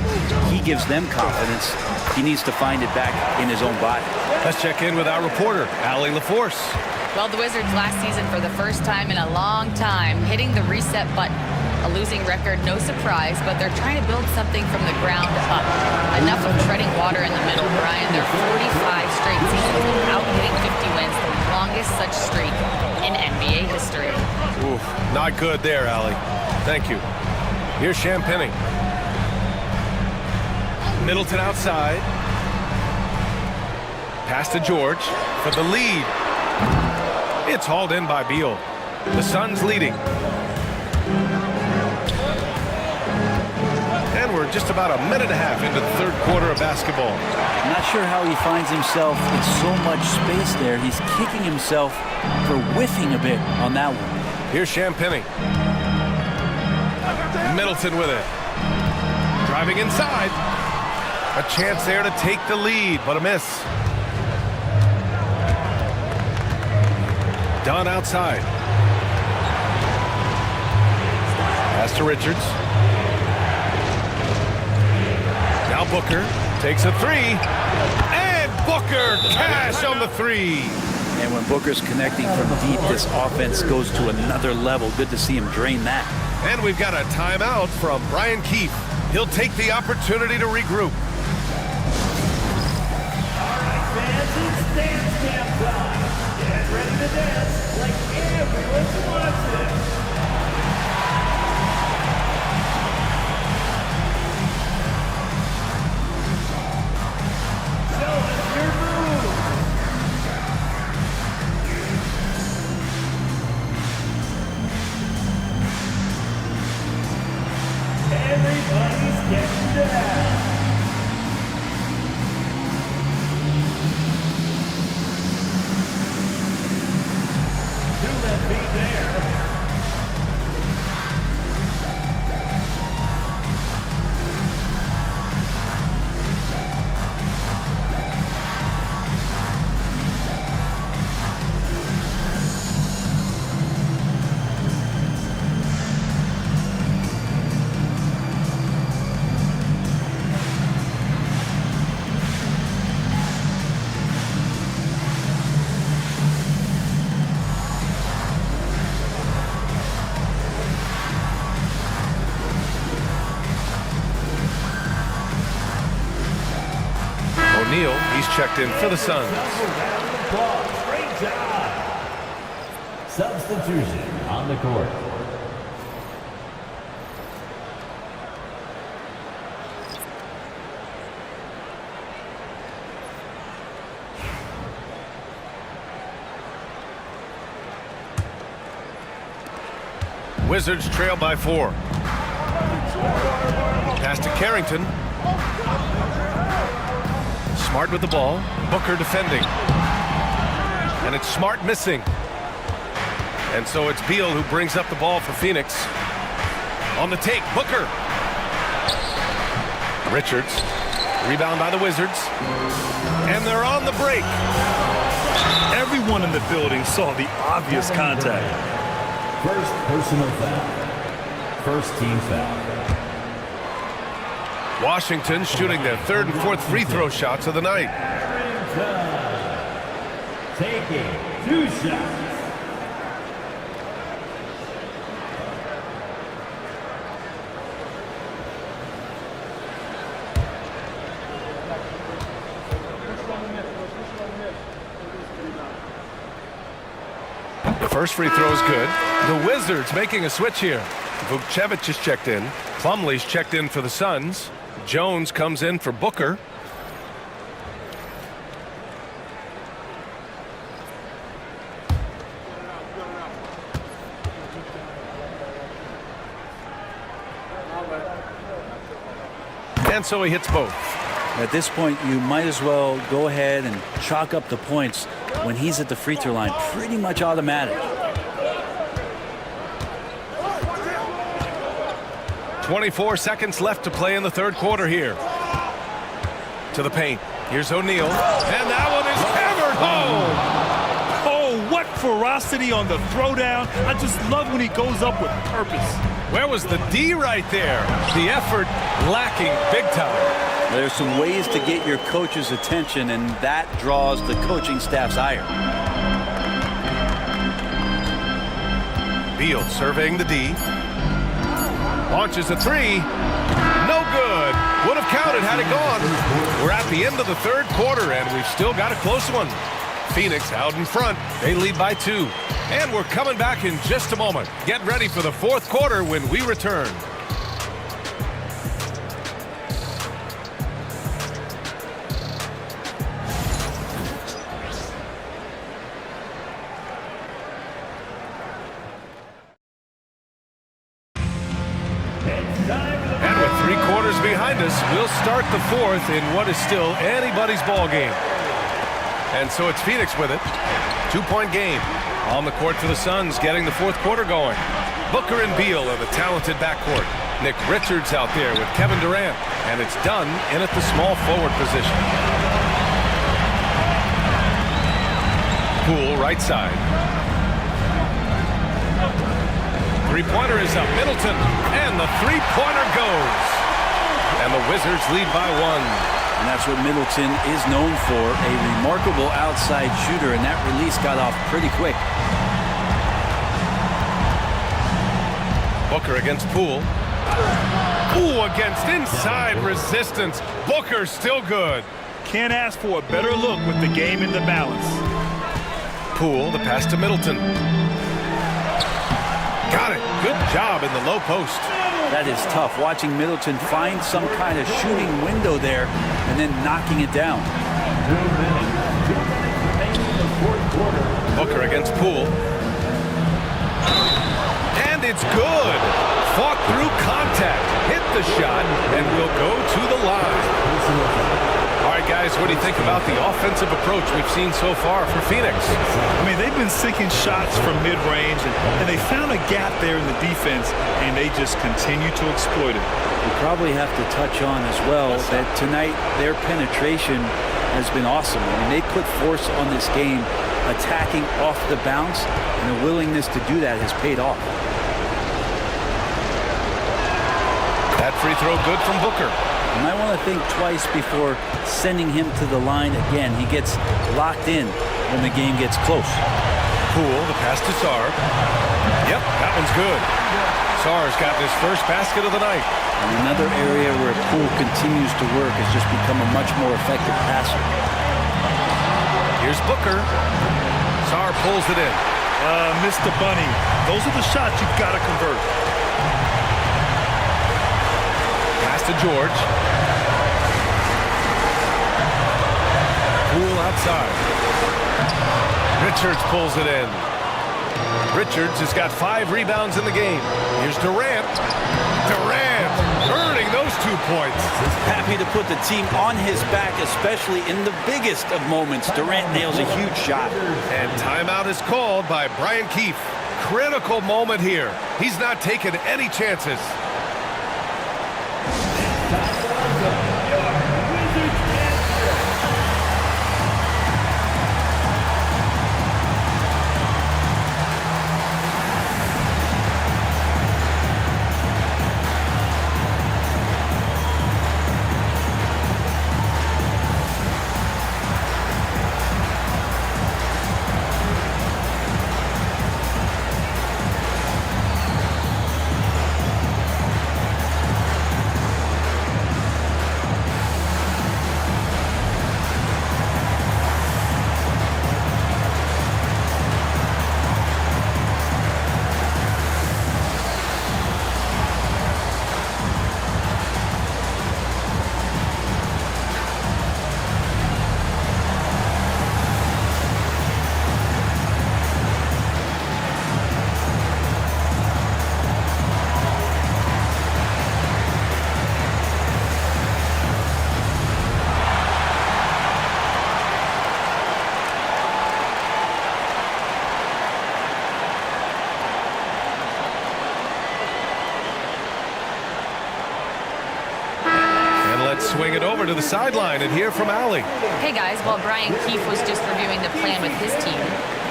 he gives them confidence. He needs to find it back in his own body. Let's check in with our reporter, Allie LaForce. Well, the Wizards last season, for the first time in a long time, hitting the reset button. A losing record, no surprise, but they're trying to build something from the ground up. Enough of treading water in the middle, Brian. They're 45 straight seasons without hitting 50 wins, the longest such streak in NBA history. Oof, not good there, Allie. Thank you. Here's Champagnie. Middleton outside. Pass to George for the lead. It's hauled in by Beal. The Suns leading. And we're just about a minute and a half into the third quarter of basketball. I'm not sure how he finds himself in so much space there. He's kicking himself for whiffing a bit on that one. Here's Champagnie. Middleton with it. Driving inside. A chance there to take the lead, but a miss. Dunn outside. Pass to Richards. Now Booker takes a 3. And Booker cash on the 3. And when Booker's connecting from deep, this offense goes to another level. Good to see him drain that. And we've got a timeout from Brian Keefe. He'll take the opportunity to regroup. All right, fans, it's dance camp time. Get ready to dance like everyone's watching. Show us your moves. Everybody's getting down. To that beat there. O'Neal, he's checked in for the Suns. Great job. Substitution on the court. Wizards trail by 4. Pass to Carrington. Smart with the ball. Booker defending. And it's Smart missing. And so it's Beal who brings up the ball for Phoenix. On the take, Booker. Richards. Rebound by the Wizards. And they're on the break. Everyone in the building saw the obvious contact. First personal foul. First team foul. Washington shooting their 3rd and 4th free throw shots of the night. Taking 2 shots. The first free throw is good. The Wizards making a switch here. Vukcevic is checked in. Plumlee's checked in for the Suns. Jones comes in for Booker. And so he hits both. At this point, you might as well go ahead and chalk up the points when he's at the free throw line. Pretty much automatic. 24 seconds left to play in the 3rd quarter here. To the paint. Here's O'Neal. And that one is hammered home. Oh, what ferocity on the throwdown. I just love when he goes up with purpose. Where was the D right there? The effort lacking big time. There's some ways to get your coach's attention, and that draws the coaching staff's ire. Beal surveying the D. Launches a 3. No good. Would have counted had it gone. We're at the end of the 3rd quarter, and we've still got a close one. Phoenix out in front. They lead by 2. And we're coming back in just a moment. Get ready for the 4th quarter when we return. And with 3 quarters behind us, we'll start the 4th in what is still anybody's ball game. And so it's Phoenix with it. 2-point game. On the court for the Suns, getting the 4th quarter going. Booker and Beal in the talented backcourt. Nick Richards out there with Kevin Durant. And it's done in at the small forward position. Poole right side. Three-pointer is up. Middleton. And the three-pointer goes. And the Wizards lead by 1. And that's what Middleton is known for, a remarkable outside shooter, and that release got off pretty quick. Booker against Poole. Poole against inside resistance. Booker still good. Can't ask for a better look with the game in the balance. Poole, the pass to Middleton. Got it. Good job in the low post. That is tough, watching Middleton find some kind of shooting window there and then knocking it down. Booker against Poole. And it's good. Fought through contact, hit the shot, and will go to the line. All right, guys, what do you think about the offensive approach we've seen so far for Phoenix? I mean, they've been sinking shots from mid-range, and they found a gap there in the defense, and they just continue to exploit it. We probably have to touch on as well that tonight their penetration has been awesome. I mean, they put force on this game, attacking off the bounce, and the willingness to do that has paid off. That free throw good from Booker. You might want to think twice before sending him to the line again. He gets locked in when the game gets close. Poole, the pass to Sarr. Yep, that one's good. Sarr's got his first basket of the night. And another area where Poole continues to work has just become a much more effective passer. Here's Booker. Sarr pulls it in. Mr. Bunny, those are the shots you've got to convert. Pass to George. Poole outside. Richards pulls it in. Richards has got 5 rebounds in the game. Here's Durant. Durant earning those 2 points. Happy to put the team on his back, especially in the biggest of moments. Durant nails a huge shot. And timeout is called by Brian Keefe. Critical moment here. He's not taking any chances. Swing it over to the sideline and hear from Allie. Hey guys, while Brian Keefe was just reviewing the plan with his team,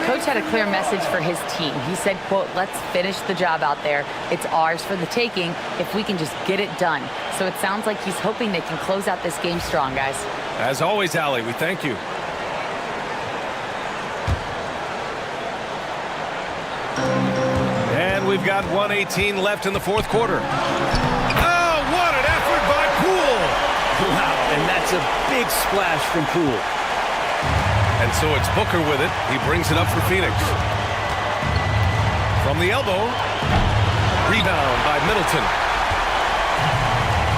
Coach had a clear message for his team. He said, quote, let's finish the job out there. It's ours for the taking if we can just get it done. So it sounds like he's hoping they can close out this game strong, guys. As always, Allie, we thank you. And we've got 1:18 left in the fourth quarter. Oh, what an effort by Poole! Wow, and that's a big splash from Poole. And so it's Booker with it. He brings it up for Phoenix. From the elbow. Rebound by Middleton.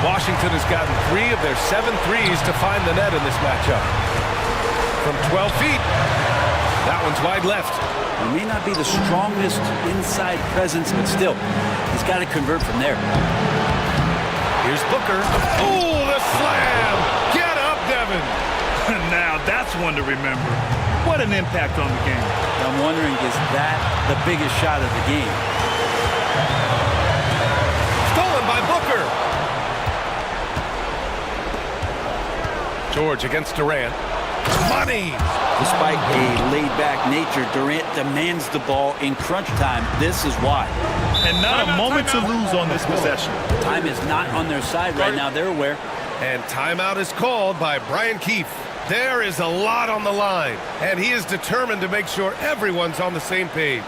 Washington has gotten 3 of their 7 threes to find the net in this matchup. From 12 feet. That one's wide left. He may not be the strongest inside presence, but still, he's got to convert from there. Here's Booker. Oh, the slam! Get up, Devin! Now that's one to remember. What an impact on the game. I'm wondering, is that the biggest shot of the game? Stolen by Booker. George against Durant. Money! Despite a laid-back nature, Durant demands the ball in crunch time. This is why. And not a moment to lose on this possession. Time is not on their side right now. They're aware. And timeout is called by Brian Keefe. There is a lot on the line, and he is determined to make sure everyone's on the same page.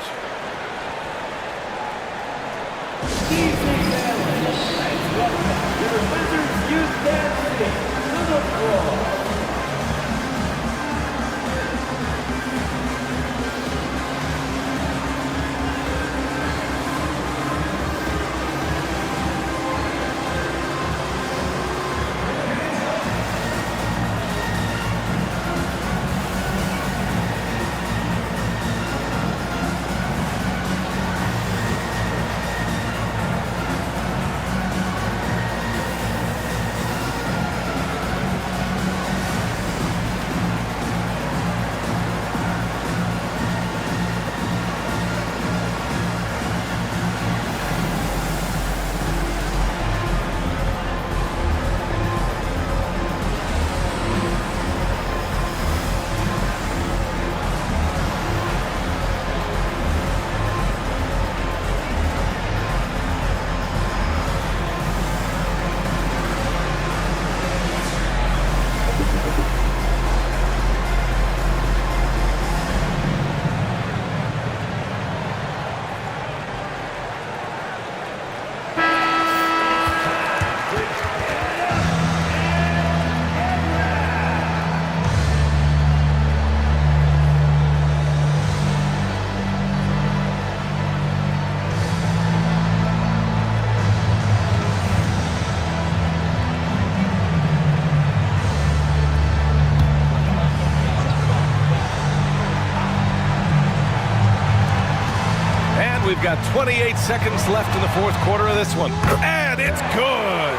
We've got 28 seconds left in the fourth quarter of this one. And it's good.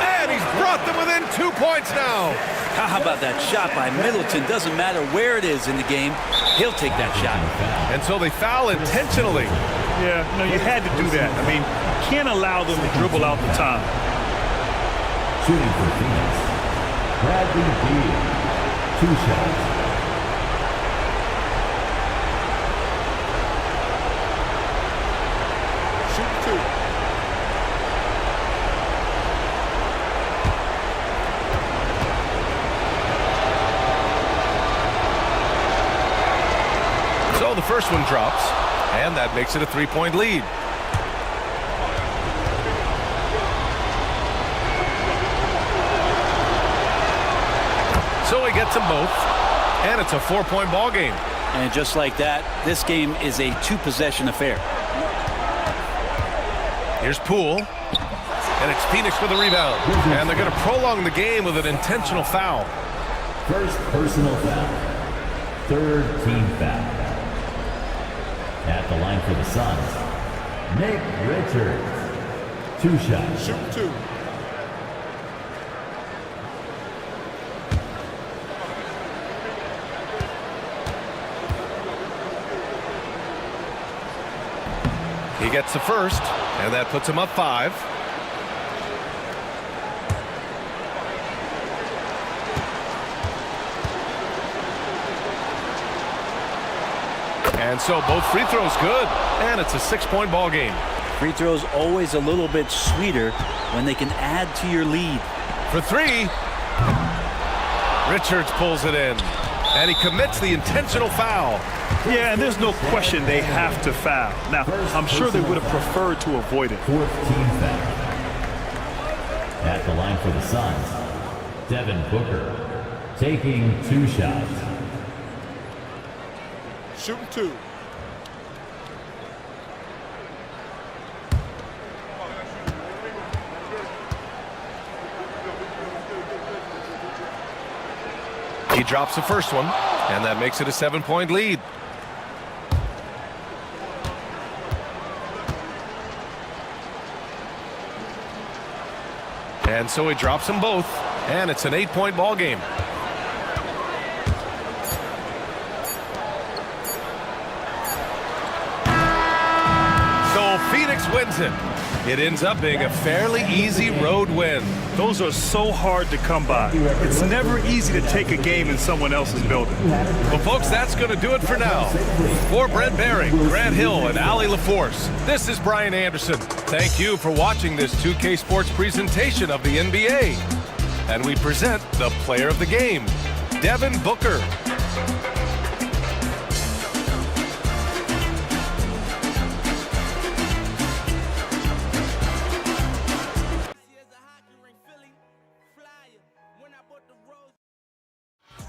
And he's brought them within 2 points now. How about that shot by Middleton? Doesn't matter where it is in the game, he'll take that shot. And so they foul intentionally. Yeah, you had to do that. I mean, you can't allow them to dribble out the time. Shooting for Phoenix, Bradley Beal, 2 shots. So the first one drops, and that makes it a 3-point lead. So he gets them both, and it's a 4-point ball game. And just like that, this game is a 2-possession affair. Here's Poole, and it's Phoenix with a rebound. And they're going to prolong the game with an intentional foul. First personal foul. Third team foul. At the line for the Suns, Nick Richards. 2 shots. Shoot 2. He gets the first, and that puts him up 5. And so both free throws good, and it's a 6-point ball game. Free throws always a little bit sweeter when they can add to your lead. For 3, Richards pulls it in, and he commits the intentional foul. Yeah, and there's no question they have to foul. Now, I'm sure they would have preferred to avoid it. 4th team foul. At the line for the Suns, Devin Booker taking 2 shots. Shooting 2. He drops the first one, and that makes it a 7-point lead. And so he drops them both, and it's an 8-point ball game. So Phoenix wins it. It ends up being a fairly easy road win. Those are so hard to come by. It's never easy to take a game in someone else's building. Well, folks, that's going to do it for now. For Brent Behring, Grant Hill, and Allie LaForce, this is Brian Anderson. Thank you for watching this 2K Sports presentation of the NBA. And we present the player of the game, Devin Booker.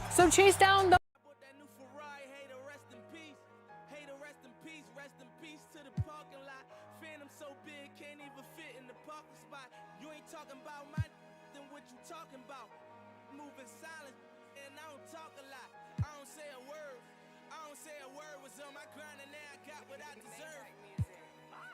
So chase down the talking about my than what you talking about. Moving silent, and I don't talk a lot. I don't say a word. I don't say a word. Was on my grind and now I got what I deserve.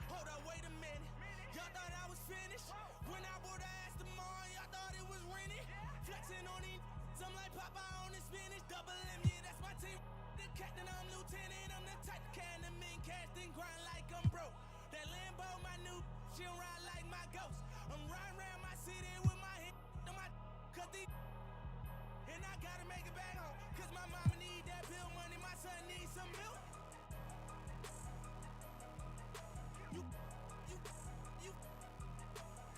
Hold up, wait a minute. Y'all thought I was finished? When I would've asked tomorrow, y'all thought it was rented. Flexing on these, I'm like Papa on the spinach. Double M, yeah, that's my team. The captain, I'm lieutenant. I'm the type of can the men cast and grind like I'm broke. That Lambo, my new, she'll ride like my ghost. I'm riding around my city with my hand on my cut these. And I gotta make it back home, cause my mama need that bill money, my son needs some milk. You,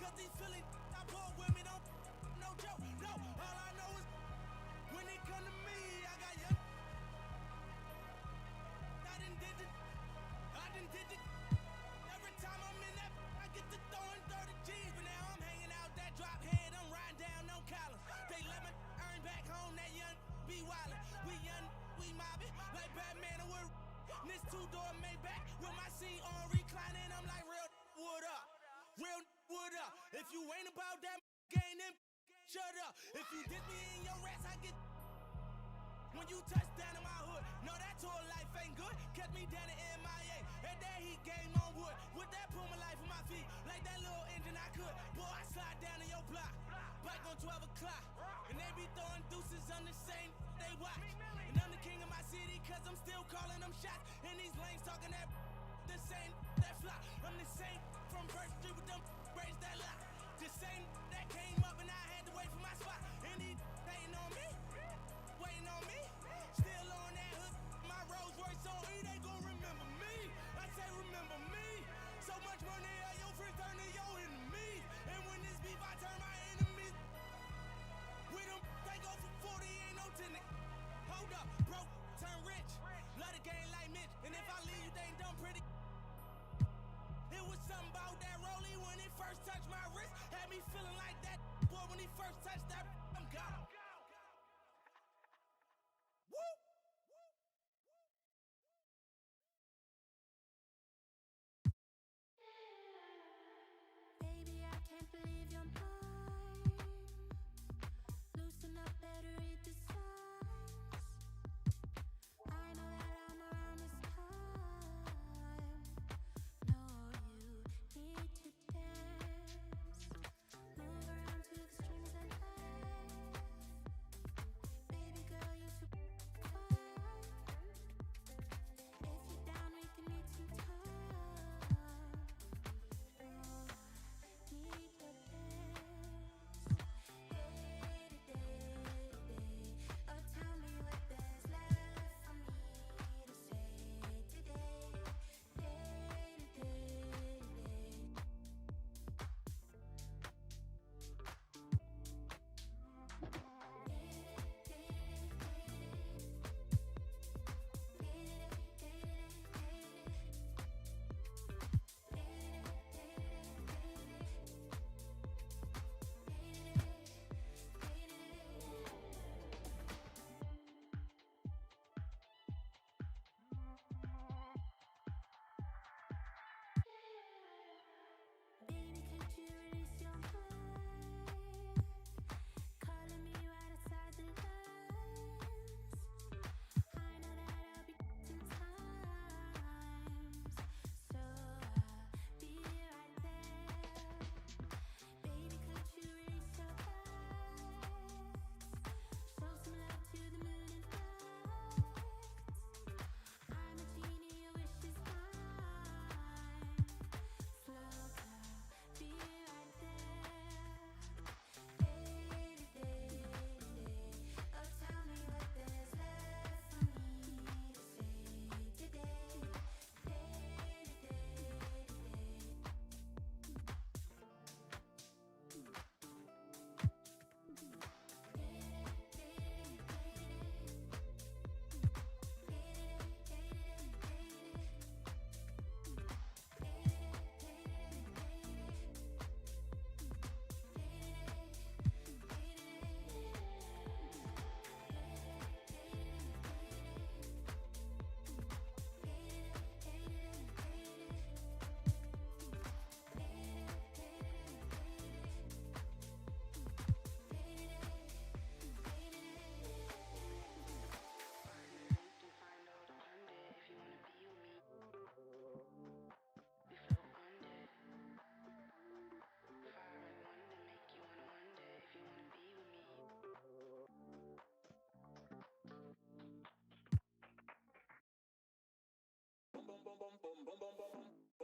cause these Philly, I bought with me, don't, no joke, no. All I know is, when it come to me, I got young. I done did it. Every time I'm in that, I get to throwing 30 G's, but now I'm hanging out that drop head, I'm riding down no collar. They let me earn back home, that young be wildin'. We young, we mobbin', like Batman and we're this two-door Maybach with my seat on reclining. I'm like, real wood up, real wood up. If you ain't about that game, then shut up. If you dip me in your rats, I get. When you touch down in my hood, no, that tour life ain't good. Kept me down in MIA, and that heat game on wood. With that Puma life on my feet, like that little engine I could. Boy, I slide down in your block, bike on 12 o'clock. And they be throwing deuces on the same, they watch. And I'm the king of my city, cause I'm still calling them shots. And these lanes talking that, the same, that flop. I'm the same from First Street with them braids that lock. The same that came up and I had to wait for my spot. And these hating on me, waiting on me. Still on that hood, my Rolls Royce on E, they gon' remember me. I say remember me. So much money, your friends turn to your enemies. And when this beef, I turn my enemies. With them, they go for 40, ain't no 10. Hold up, broke, turn rich. Love the game like Mitch. And if I leave you, they ain't done pretty. It was something about that rollie when it first touched my wrist. Had me feeling like that boy when he first touched that. I'm gone. Woo! Baby, I can't believe you're mine. Loosen up, better read the signs. I know that I'm around this time. No, you need to dance. Move around to the strings and laugh. Baby girl, you're so fine. If you're down, we can need some time. Need to dance.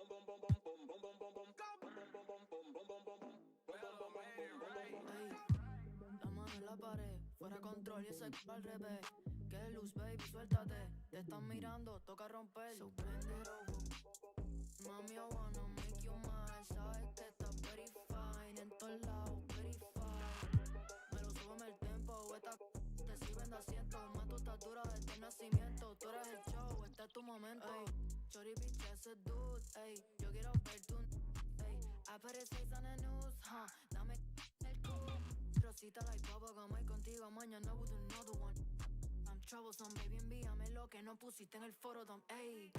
La mano en la pared, fuera control y ese c*** al revés. Que luz, baby, suéltate. Te están mirando, toca romper. So bend it over. Mami, I wanna make you mine. Sabes que estás very fine. En todos lados, very fine. Me lo súbeme el tempo. Esta te sirven de asiento. Más tu estatura desde el nacimiento. Tú eres el show, este es tu momento. Ey, Chori, bitch, ese dude. Ey, yo quiero ver tu... Ey, I put his face on the news, huh. Dame el culo. Rosita like bubblegum. Ay, contigo mañana with another one. I'm troublesome, baby, envíame lo que no pusiste en el fotodom. Ey,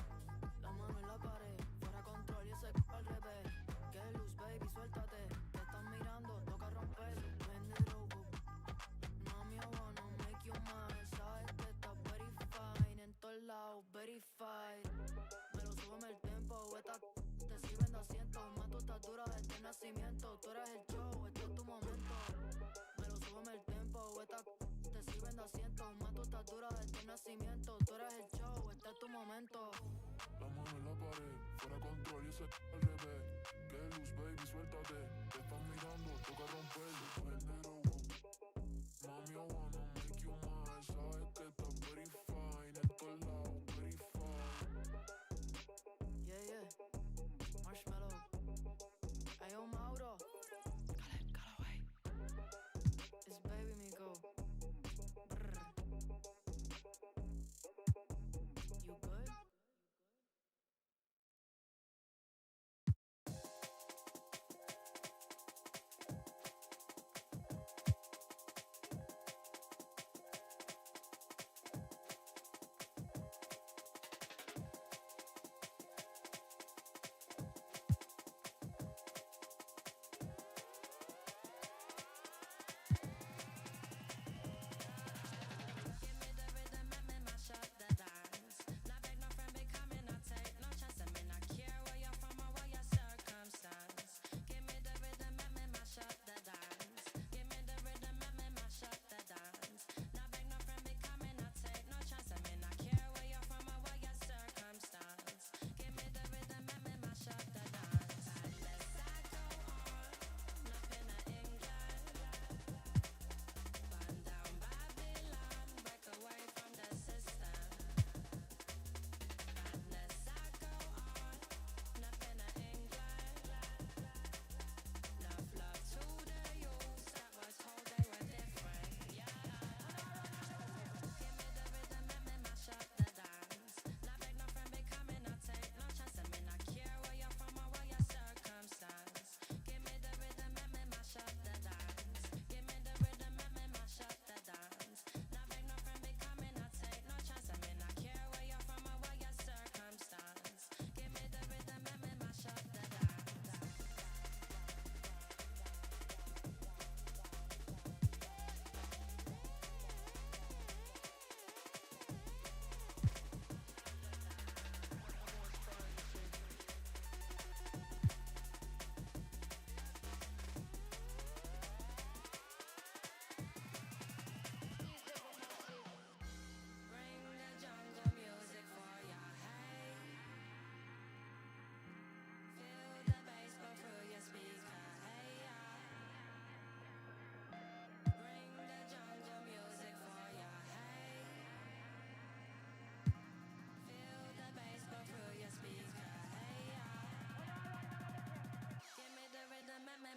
la mano en la pared, fuera control y ese c*** al revés. Que luz, baby, suéltate. Te están mirando, toca romper. Bend it over. Mami, I wanna make you mine. Sabes que estás very fine. En todos lados, very fine. Me lo súbeme el tempo. Esta te sirven de asiento. Más tu estatura desde el nacimiento. Tú eres el show, este es tu momento. Me lo súbeme el tempo. Esta te sirven de asiento. Más tu estatura desde el nacimiento. Tú eres el show, este es tu momento. La mano en la pared, fuera control y ese al revés. Que luz, baby, suéltate. Te están mirando, toca romper. Vendero, mami, I wanna make you mine. Sabes que estás very fine. En todos lados, very fine. Yeah, yeah. Marshmallow. Ayo, Mauro. Callaway. It's baby Miko. Brr. You good?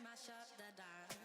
Mash up the dance.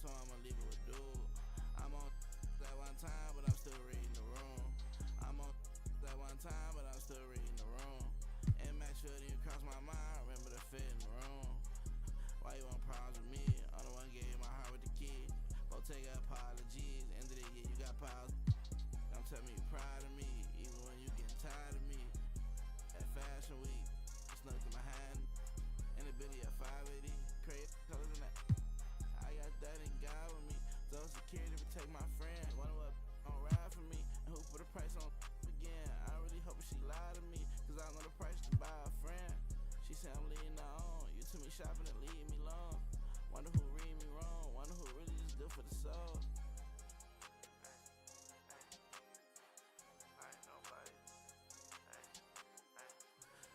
so I'ma leave it with dude. I'm on that one time, but I'm still reading the room. I'm on that one time, but I'm still reading the room. And make sure it didn't cross my mind, remember the fit in the room. Why you want problems with me? I'm the one gave you my heart with the key. Both take apologies, end of the year you got piles. I'm telling you proud of me, even when you getting tired of me. At Fashion Week, snuck in my hand, and the Billy at 580, crazy colors in that. I got that in God with me. Social security protect my friend. Wonder what gon' ride for me, and who put a price on again. I really hope she lied to me, cause I know the price to buy a friend. She said I'm leading her on. You took me shopping and leave me long. Wonder who read me wrong. Wonder who really just good for the soul.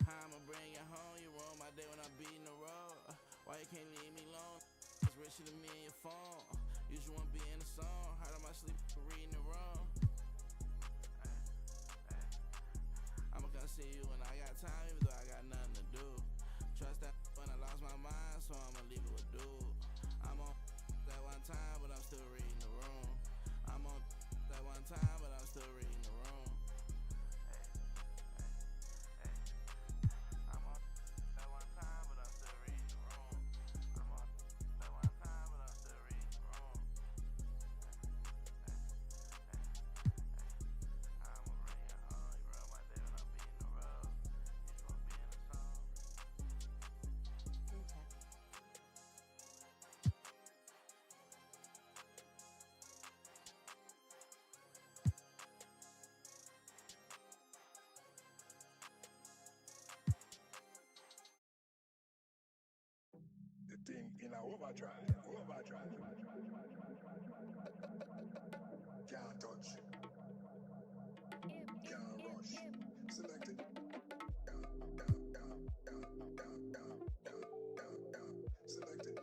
How I'ma bring you home? You ruin my day when I'm beating the road. Why you can't leave me alone? It's richer than me and your phone. You just wanna be in the song. Hard on my sleep for reading it wrong. I'ma come see you when I got time, even though I got nothing to do. Trust that when I lost my mind, so I'ma leave it with dude. I'm on that one time, but I'm still reading the room. I'm on that one time, but I'm still reading the room. I'm on that one time, but I'm still reading the room. I'm on that one time, but I'm still reading the room. I'ma bring you home. You ruin my day when I'm beating the road. You just wanna be in the song. The thing in a overdrive. Can't touch. Can't rush. Select it. Select it.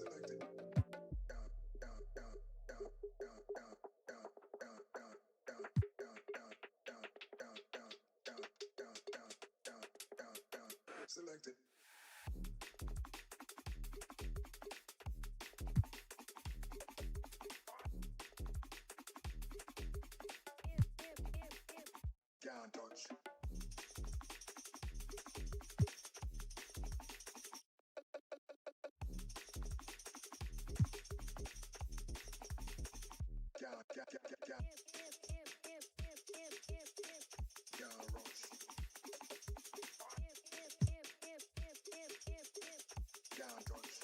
Select it. Select it. Can't touch. Can't rush. Can't touch.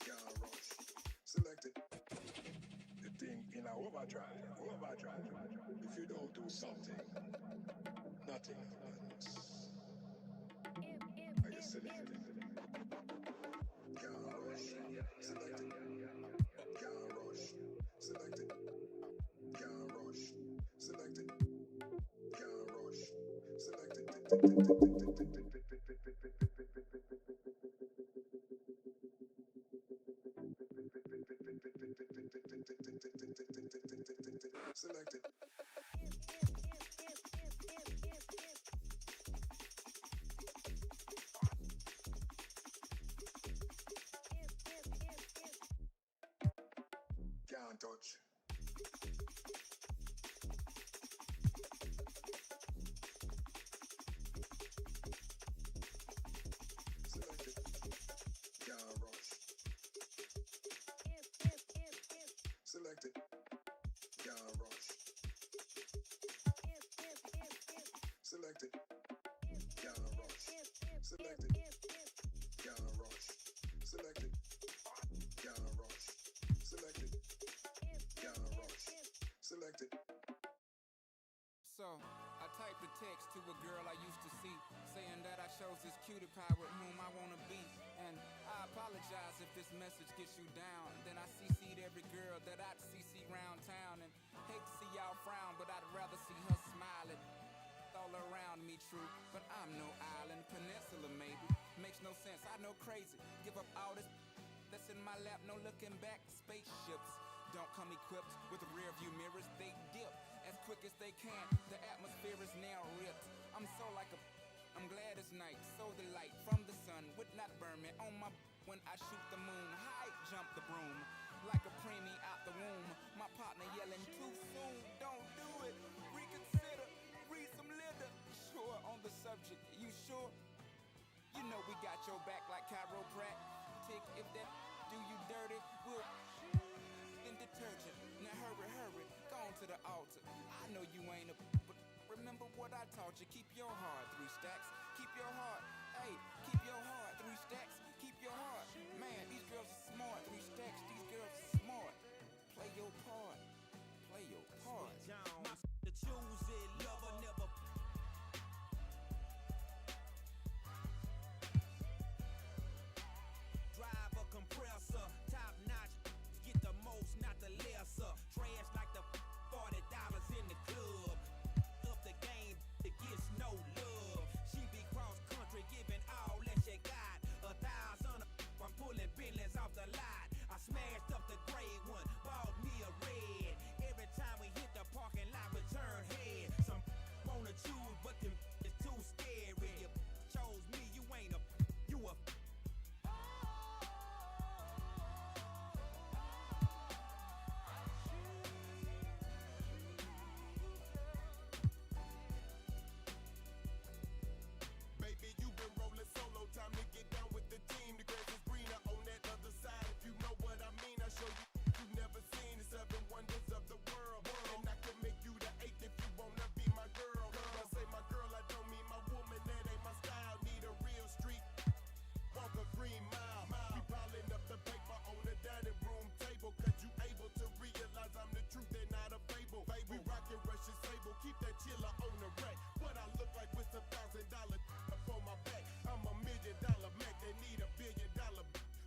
Can't rush. Select it. The thing in a overdrive. If you don't do something, nothing happens. Are you select it? Can't rush. Select it. Can't rush. Select it. Can't rush. Select it. Can't rush. Select it. Select it. Can't touch. Select it. Can't rush. Select it. Can't rush. Select it. Can't rush. Select it. Can't rush. Select it. Can't rush. Select it. Can't rush. Select it. So, I typed a text to a girl I used to see, saying that I chose this cutie pie with whom I wanna be. And I apologize if this message gets you down. Then I CC'd every girl that I'd CC round town. And hate to see y'all frown, but I'd rather see her smiling. All around me true, but I'm no island, peninsula maybe. Makes no sense, I know crazy. Give up all this that's in my lap, no looking back. Spaceships don't come equipped with rear view mirrors. They dip as quick as they can. The atmosphere is now ripped. I'm glad it's night. So the light from the sun would not burn me on my when I shoot the moon. High jump the broom like a preemie out the womb. My partner yelling too soon. Don't do it. Reconsider. Read some litter. Sure on the subject. You sure? You know we got your back like chiropractic. If that do you dirty, we'll in detergent. Now hurry, go on to the altar. I know you ain't but remember what I taught you. Keep your heart, 3 stacks. Keep your heart, hey, keep your heart, 3 stacks. Keep your heart, man. These girls are smart, 3 stacks. These girls are smart. Play your part, play your part. The choosing lover never. Drive a compressor, top notch, get the most, not the lesser. Trash like the $40 in the club. Up the game, it gets no love. She be cross country, giving all that she got. 1,000, I'm pulling billions off the lot. I smashed up the gray one, bought me a red. Every time we hit the parking lot, we turn head. Some wanna choose, but them is too scary. You chose me, you ain't a, you a. Baby, you been rolling solo, time to get down with the team. The grass is greener on that other side. If you know what I mean, I show you you've never seen the 7 wonders of the world. And I can make you the 8th if you wanna be my girl. I say my girl, I don't mean my woman, that ain't my style. Need a real street, walk a green mile. We piling up the paper on the dining room table, cause you able to realize I'm the truth and not a fable. We rockin' Russian sable, keep that chiller on the rack. What I look like with some $1,000 on my back. I'm $1 million Mac, they need $1 billion.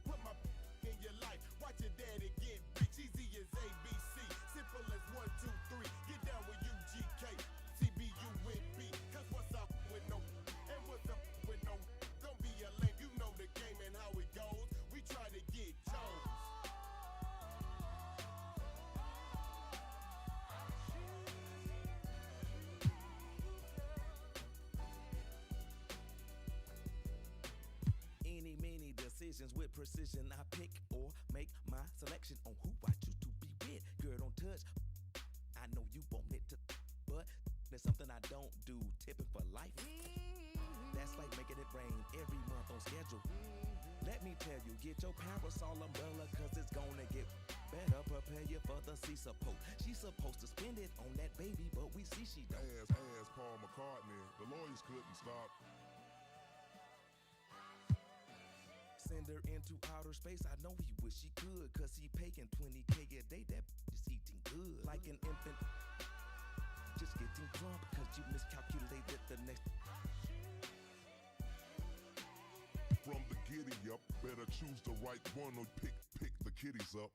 Put my in your life, watch your daddy get rich. Easy as ABC, simple as 1, 2, 3. Get down with UGK, TBU with B. Cause what's up with no, and what's up with no. Don't be a lame, you know the game and how it goes. We try to get Jones. Any, many decisions with precision. I pick or make my selection on who I choose to be with. Girl, don't touch. I know you want it to, but there's something I don't do. Tipping for life. That's like making it rain every month on schedule. Let me tell you, get your parasol umbrella, cause it's gonna get better. Prepare you for the sea support. She's supposed to spend it on that baby, but we see she don't. As Paul McCartney, the lawyers couldn't stop. Send her into outer space. I know he wish he could, cause he paying $20K a day. That is eating good. Like an infant, just getting drunk, cause you miscalculated the next. From the giddy up, better choose the right one or pick the kiddies up.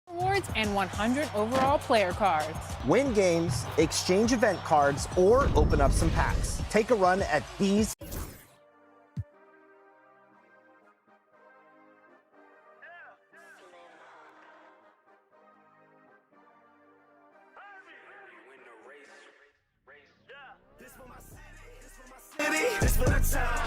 Awards and 100 overall player cards. Win games, exchange event cards, or open up some packs. Take a run at these. This for the town.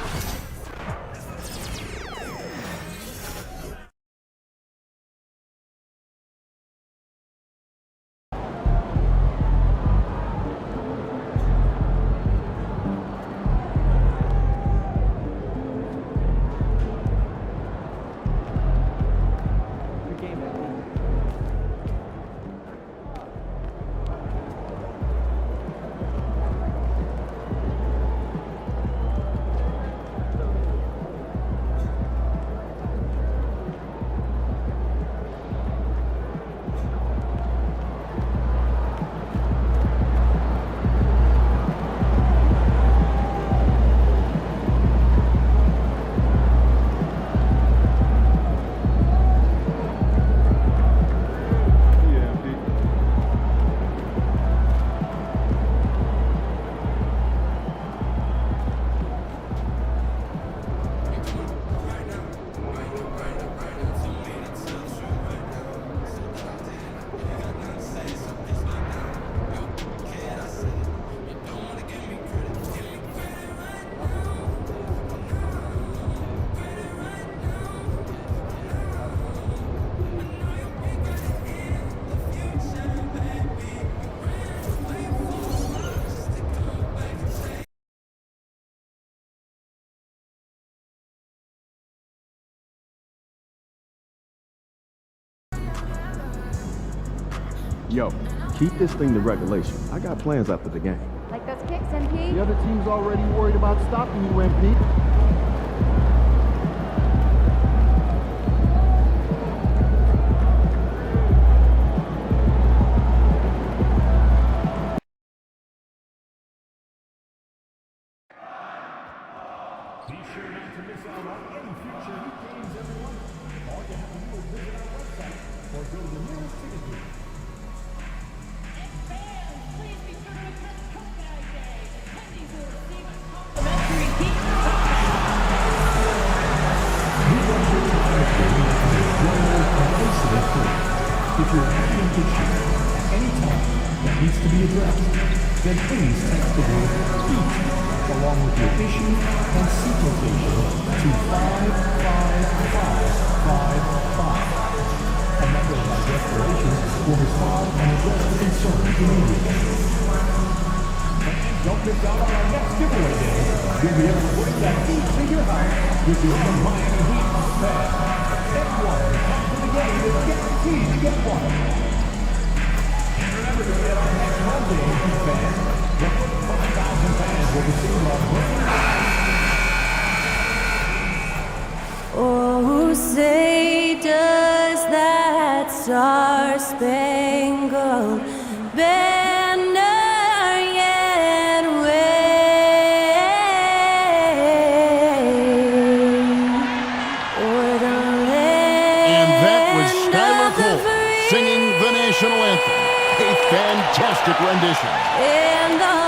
Yo, keep this thing to regulation. I got plans after the game. Like those kicks, MP? The other team's already worried about stopping you, MP. Be sure not to miss out on any future Heat games, everyone. All you have to do is visit our website or go to the nearest ticket booth. If you're having an issue at any time that needs to be addressed, then please text the word HEAT along with your issue and seat location to 55555. A member of our Restorations will respond and address the concern immediately. And don't miss out on our next giveaway day. You'll be able to bring that heat to your house with your own Miami Heat fan. Everyone who comes to the game is guaranteed to get one. And remember to get our next Monday, Heat fans. The 5,000 fans will receive our Oh, say does that star-spangled banner yet wave o'er the land? And that was Skylar Cole singing the national anthem. A fantastic rendition. In the